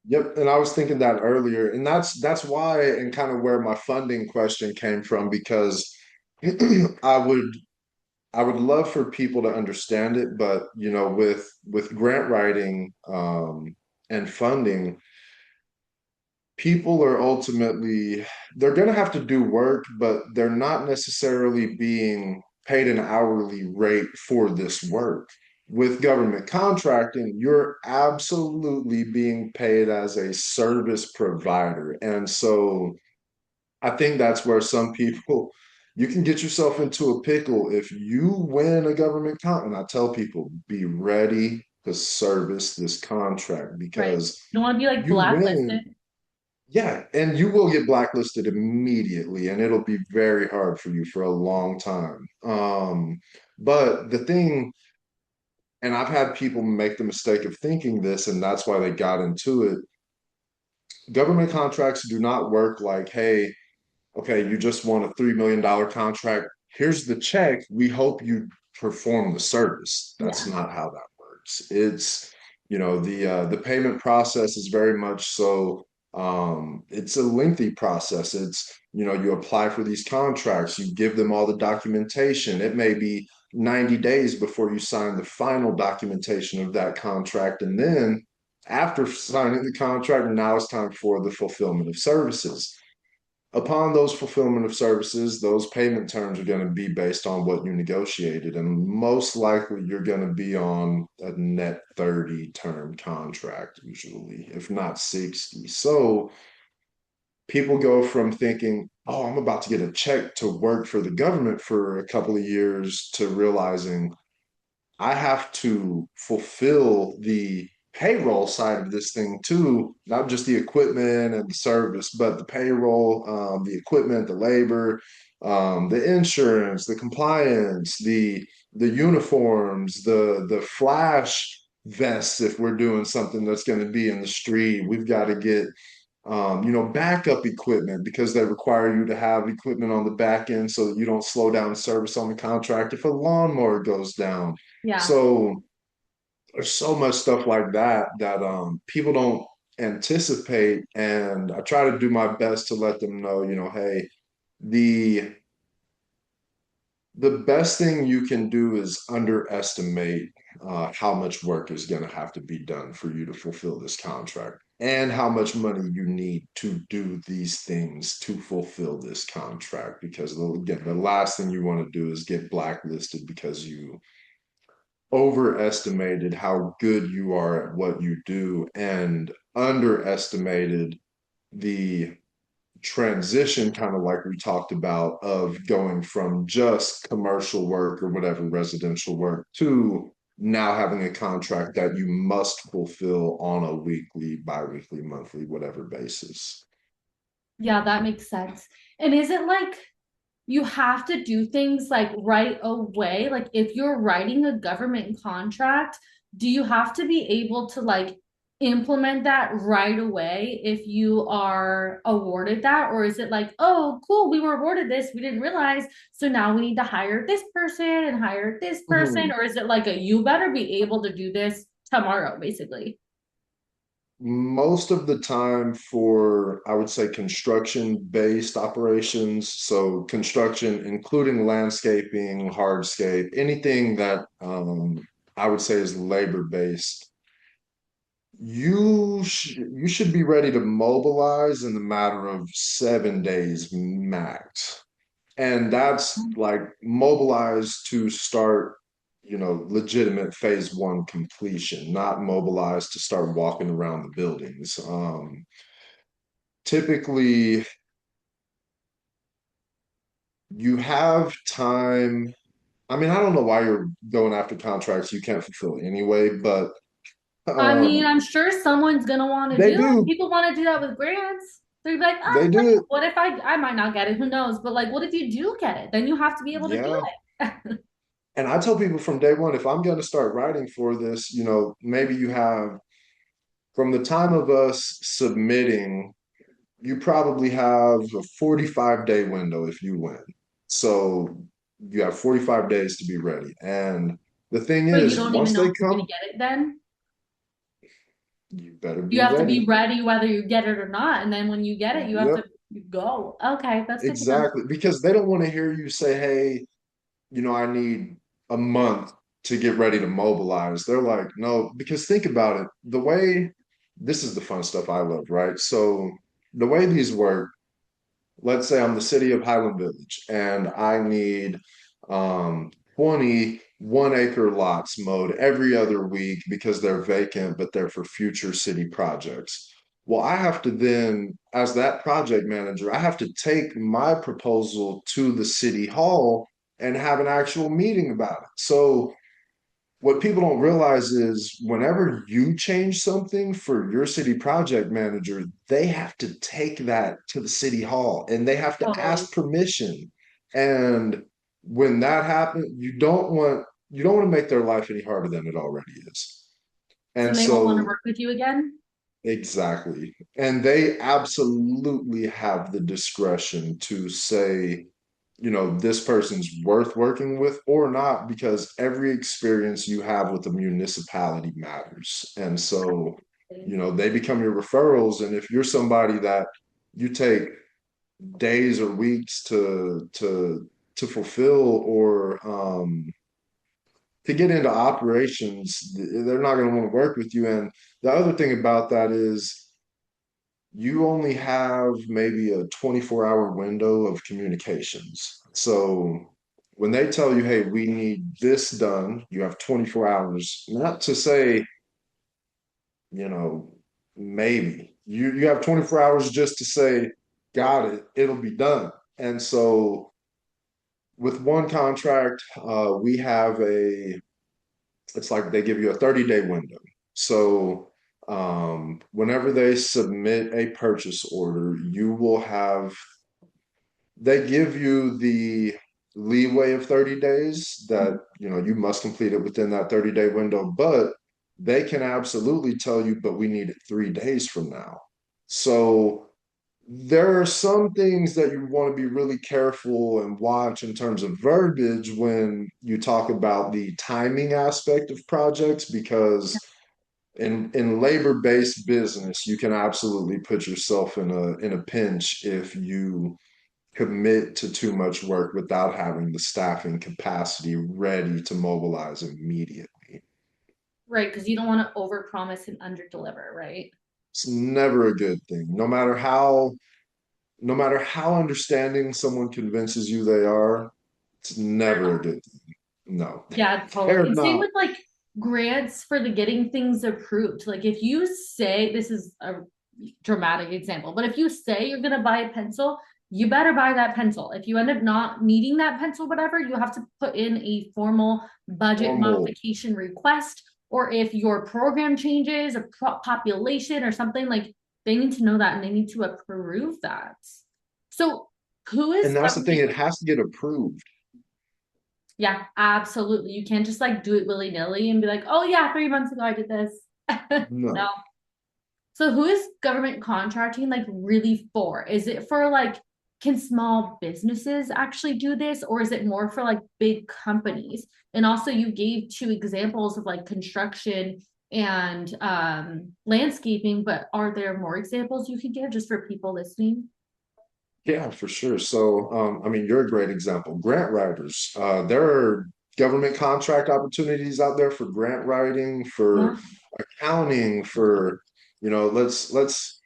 Yep, and I was thinking that earlier, and that's why and kind of where my funding question came from because I would I would love for people to understand it, but with grant writing and funding, people are ultimately they're going to have to do work, but they're not necessarily being paid an hourly rate for this work. With government contracting, you're absolutely being paid as a service provider. And so I think that's where some people you can get yourself into a pickle if you win a government and I tell people, be ready to service this contract Right. because You don't want to be like you win. blacklisted. Yeah, and you will get blacklisted immediately, and it'll be very hard for you for a long time. But the thing, and I've had people make the mistake of thinking this, and that's why they got into it. Government contracts do not work like, hey, okay, you just won a $3 million contract. Here's the check. We hope you perform the service. That's Yeah. not how that works. It's, the payment process is very much so it's a lengthy process. It's, you apply for these contracts, you give them all the documentation. It may be 90 days before you sign the final documentation of that contract. And then after signing the contract, now it's time for the fulfillment of services. Upon those fulfillment of services, those payment terms are going to be based on what you negotiated. And most likely you're going to be on a net 30 term contract, usually, if not 60. So people go from thinking, oh, I'm about to get a check to work for the government for a couple of years to realizing I have to fulfill the payroll side of this thing too, not just the equipment and the service, but the payroll, the equipment, the labor, the insurance, the compliance, the uniforms, the flash vests. If we're doing something that's going to be in the street, we've got to get backup equipment because they require you to have equipment on the back end so that you don't slow down service on the contract if a lawnmower goes down. Yeah. So there's so much stuff like that that people don't anticipate, and I try to do my best to let them know, hey, the the best thing you can do is underestimate how much work is going to have to be done for you to fulfill this contract and how much money you need to do these things to fulfill this contract. Because, again, the last thing you want to do is get blacklisted because you overestimated how good you are at what you do and underestimated the transition, kind of like we talked about, of going from just commercial work or whatever residential work to now having a contract that you must fulfill on a weekly, bi-weekly, monthly, whatever basis. Yeah, that makes sense. And is it like you have to do things like right away? Like if you're writing a government contract, do you have to be able to like implement that right away if you are awarded that? Or is it like, oh, cool, we were awarded this, we didn't realize, so now we need to hire this person and hire this person? Mhm. Or is it like a you better be able to do this tomorrow, basically? Most of the time for, I would say, construction based operations, so construction including landscaping, hardscape, anything that I would say is labor based, you should be ready to mobilize in the matter of 7 days max. And that's like mobilize to start, legitimate phase one completion, not mobilize to start walking around the buildings. Typically, you have time. I mean, I don't know why you're going after contracts you can't fulfill anyway, but I mean, um, I'm sure someone's gonna want to they do it. do. People want to do that with grants. They're like, They oh, do like, it. what if I might not get it? Who knows? But like, what if you do get it? Then you have to be able to do Yeah. it. And I tell people from day one, if I'm going to start writing for this, maybe you have from the time of us submitting, you probably have a 45-day window if you win. So you have 45 days to be ready. And the thing But you is, don't even once know they if you're gonna come, get it then. you better You be have to be ready. ready whether you get it or not. And then when you get it, you have Yep, to go. Okay, that's good to know. exactly. Because they don't want to hear you say, hey, I need a month to get ready to mobilize. They're like, no, because think about it. The way this is the fun stuff I love, right? So the way these work, let's say I'm the city of Highland Village and I need 20 1 acre lots mowed every other week because they're vacant, but they're for future city projects. Well, I have to then, as that project manager, I have to take my proposal to the city hall and have an actual meeting about it. So what people don't realize is whenever you change something for your city project manager, they have to take that to the city hall and they have to Totally. ask permission. And when that happens, you don't want to make their life any harder than it already is. So And they won't want to so work with you again? exactly. And they absolutely have the discretion to say, this person's worth working with or not, because every experience you have with the municipality matters. And so, they become your referrals. And if you're somebody that you take days or weeks to fulfill or to get into operations, they're not going to want to work with you. And the other thing about that is you only have maybe a 24-hour window of communications. So when they tell you, hey, we need this done, you have 24 hours, not to say, you know, maybe. You have 24 hours just to say, got it, it'll be done. And so with one contract, we have it's like they give you a 30-day window. So whenever they submit a purchase order, they give you the leeway of 30 days that, you must complete it within that 30-day window, but they can absolutely tell you, but we need it 3 days from now. So there are some things that you want to be really careful and watch in terms of verbiage when you talk about the timing aspect of projects, because in labor-based business, you can absolutely put yourself in a pinch if you commit to too much work without having the staffing capacity ready to mobilize immediately. Right, because you don't want to overpromise and underdeliver, right? It's never a good thing, no matter how understanding someone convinces you they are, it's never a good thing. No, Yeah, totally. they're And same not. with like grants for the getting things approved. Like if you say this is a dramatic example, but if you say you're gonna buy a pencil, you better buy that pencil. If you end up not needing that pencil, whatever, you have to put in a formal budget Normal. modification request. Or if your program changes, a population or something, like they need to know that and they need to approve that. So who is And that's the thing, government? it has to get approved. Yeah, absolutely. You can't just like do it willy-nilly and be like, oh yeah, 3 months ago I did this. No. No. So who is government contracting like really for? Is it for like, can small businesses actually do this, or is it more for like big companies? And also you gave two examples of like construction and landscaping, but are there more examples you could give just for people listening? Yeah, for sure. So, I mean, you're a great example. Grant writers. There are government contract opportunities out there for grant writing, for Yeah, accounting, for, let's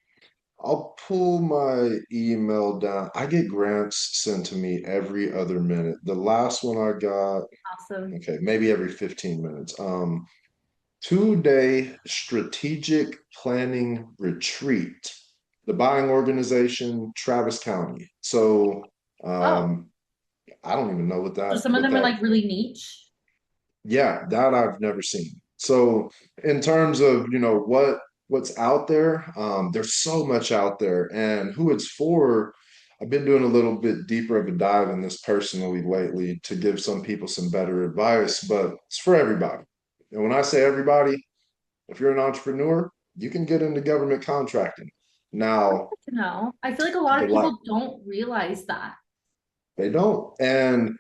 I'll pull my email down. I get grants sent to me every other minute. The last one I got, awesome. okay, maybe every 15 minutes. 2-day strategic planning retreat, the buying organization, Travis County. So Oh, um, I don't even know what so that some of what them are that like really niche. yeah, that I've never seen. So in terms of, what's out there, there's so much out there, and who it's for. I've been doing a little bit deeper of a dive in this personally lately to give some people some better advice, but it's for everybody. And when I say everybody, if you're an entrepreneur, you can get into government contracting. Now, No, I feel like a lot the of like people don't realize that. they don't. And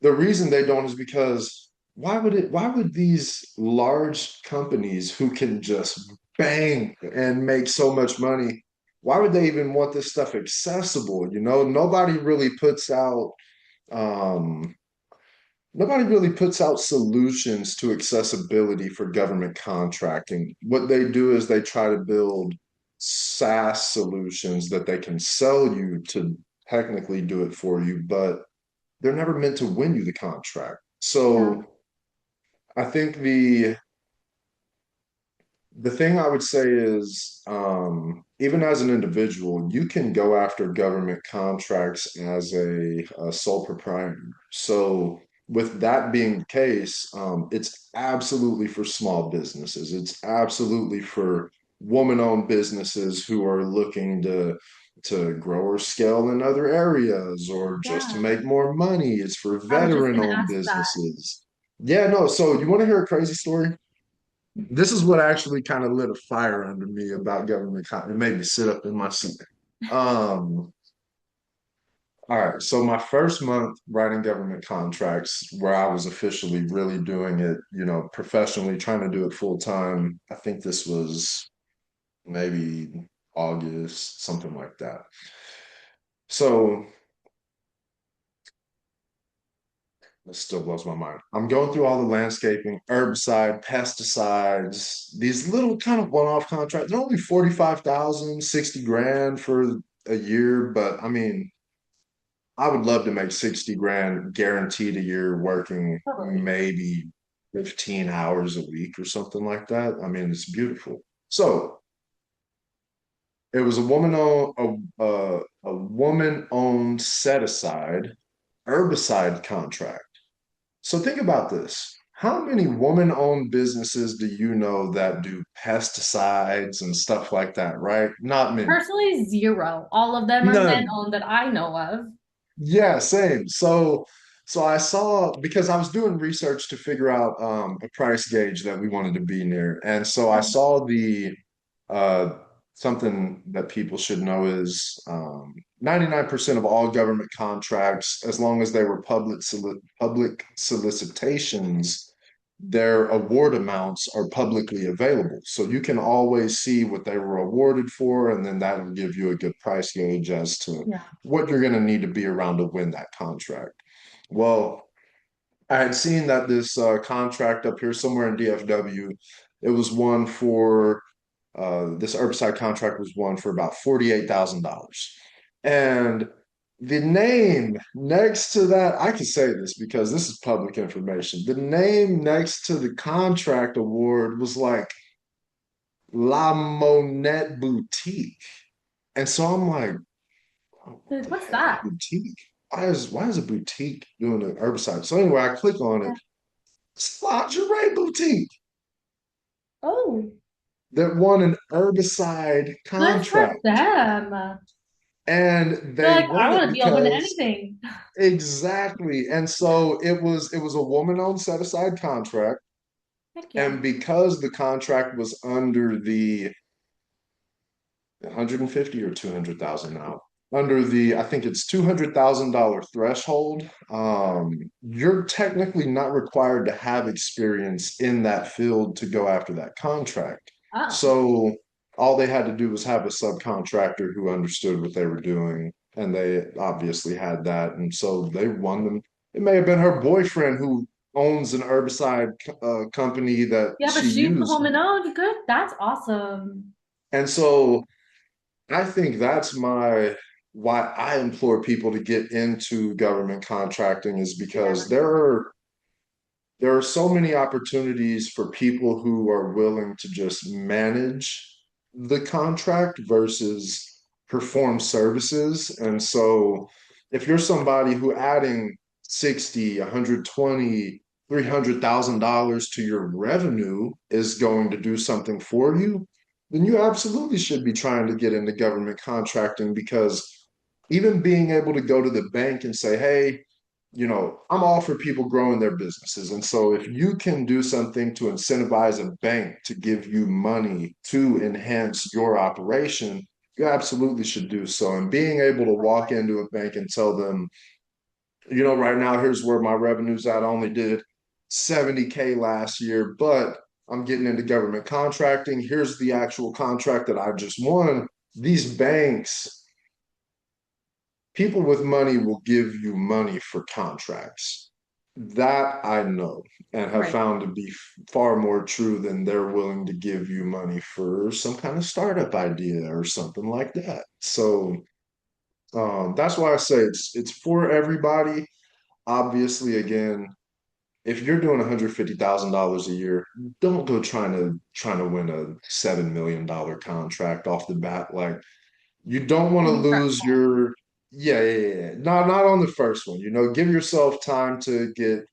the reason they don't is because why would these large companies who can just bang and make so much money, why would they even want this stuff accessible? Um nobody really puts out solutions to accessibility for government contracting. What they do is they try to build SaaS solutions that they can sell you to technically do it for you, but they're never meant to win you the contract. Yeah. So I think the thing I would say is, even as an individual, you can go after government contracts as a sole proprietor. So, with that being the case, it's absolutely for small businesses. It's absolutely for woman-owned businesses who are looking to grow or scale in other areas or just to Yeah, make more money. It's for I was just gonna veteran-owned ask that. businesses. Yeah, no. So, you want to hear a crazy story? This is what actually kind of lit a fire under me about government. It made me sit up in my seat. Um, all right. So my first month writing government contracts, where I was officially really doing it, professionally, trying to do it full time. I think this was maybe August, something like that. So it still blows my mind. I'm going through all the landscaping, herbicide, pesticides, these little kind of one-off contracts. They're only 45,000, 60 grand for a year, but I mean, I would love to make 60 grand guaranteed a year working Totally. maybe 15 hours a week or something like that. I mean, it's beautiful. So it was a woman owned set aside herbicide contract. So think about this. How many woman-owned businesses do you know that do pesticides and stuff like that, right? Not many. Personally, zero. All of them are men None. owned that I know of. Yeah, same. So I saw because I was doing research to figure out a price gauge that we wanted to be near. And so I saw the uh something that people should know is 99% of all government contracts, as long as they were public solicitations, their award amounts are publicly available. So you can always see what they were awarded for, and then that'll give you a good price gauge as to Yeah. what you're going to need to be around to win that contract. Well, I had seen that this contract up here somewhere in DFW, it was one for this herbicide contract was one for about $48,000. And the name next to that, I can say this because this is public information. The name next to the contract award was like La Monette Boutique. And so I'm like, oh, what Like, the what's heck is that? boutique? Why is a boutique doing an herbicide? So anyway, I click on it. It's a lingerie boutique Oh, that won an herbicide good for contract. them. And They're they like, I won it want to be open to because anything. exactly. And so it was a woman-owned set-aside contract. Heck yeah. And because the contract was under the 150 or 200,000 now, under the I think it's $200,000 threshold, you're technically not required to have experience in that field to go after that contract. Oh, So all they had to do was have a subcontractor who understood what they were doing, and they obviously had that, and so they won them. It may have been her boyfriend who owns an herbicide company that yeah, but she she's the used, woman owned. Good. That's awesome. and so I think that's my why I implore people to get into government contracting is Yeah. because there are so many opportunities for people who are willing to just manage the contract versus perform services. And so if you're somebody who adding 60, 120, $300,000 to your revenue is going to do something for you, then you absolutely should be trying to get into government contracting because even being able to go to the bank and say, hey, I'm all for people growing their businesses. And so if you can do something to incentivize a bank to give you money to enhance your operation, you absolutely should do so. And being able to walk into a bank and tell them, right now, here's where my revenue's at. I only did 70K last year, but I'm getting into government contracting. Here's the actual contract that I just won. These banks, people with money will give you money for contracts. That I know and have Right. found to be far more true than they're willing to give you money for some kind of startup idea or something like that. So that's why I say it's for everybody. Obviously, again, if you're doing $150,000 a year, don't go trying to win a $7 million contract off the bat. Like you don't want to It'll be lose stressful. your yeah. Not on the first one. Give yourself time to get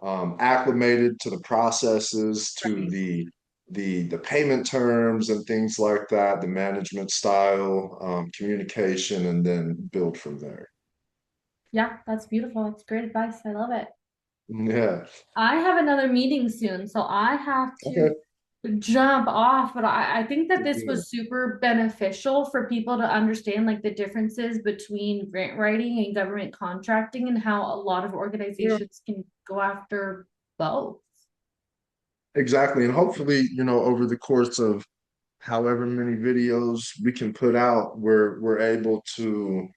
acclimated to the processes, to Right. the payment terms and things like that, the management style, communication, and then build from there. Yeah, that's beautiful. That's great advice. I love it. Yeah. I have another meeting soon, so I have to Okay. jump off, but I think that this Yeah. was super beneficial for people to understand like the differences between grant writing and government contracting and how a lot of Yeah. organizations can go after both. Exactly. And hopefully, over the course of however many videos we can put out, we're able to,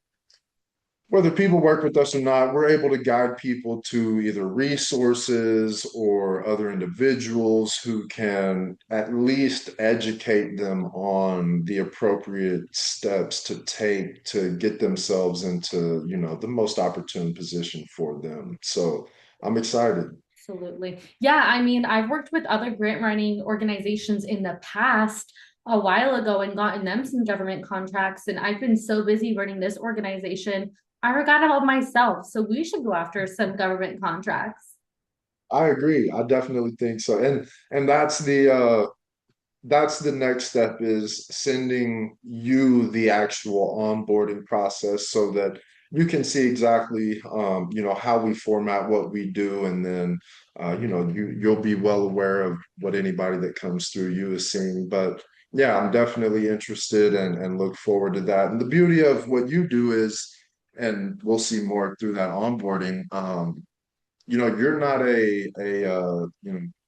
whether people work with us or not, we're able to guide people to either resources or other individuals who can at least educate them on the appropriate steps to take to get themselves into, the most opportune position for them. So I'm excited. Absolutely. Yeah, I mean, I've worked with other grant writing organizations in the past a while ago and gotten them some government contracts. And I've been so busy running this organization, I forgot about myself. So we should go after some government contracts. I agree. I definitely think so. And that's the next step is sending you the actual onboarding process so that you can see exactly how we format what we do, and then you'll be well aware of what anybody that comes through you is seeing. But yeah, I'm definitely interested and look forward to that. And the beauty of what you do is, and we'll see more through that onboarding, you're not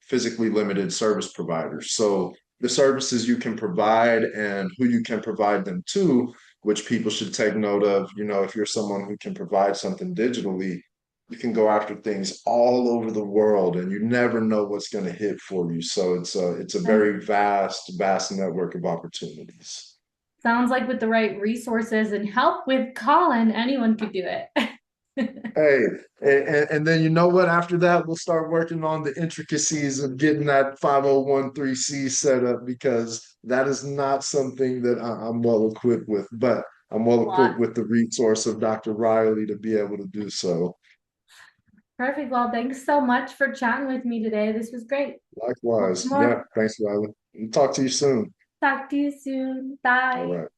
physically limited service provider. So the services you can provide and who you can provide them to, which people should take note of, if you're someone who can provide something digitally, you can go after things all over the world and you never know what's going to hit for you. So it's a Right. very vast network of opportunities. Sounds like with the right resources and help with Colin, anyone could do it. Hey, and then you know what? After that, we'll start working on the intricacies of getting that 5013C set up because that is not something that I'm well equipped with, but I'm well equipped with the resource of Dr. Riley to be able to do so. Perfect. Well, thanks so much for chatting with me today. This was great. Lots Lots Likewise. more. Yeah, thanks, Riley. Talk to you soon. Talk to you soon. All Bye. right.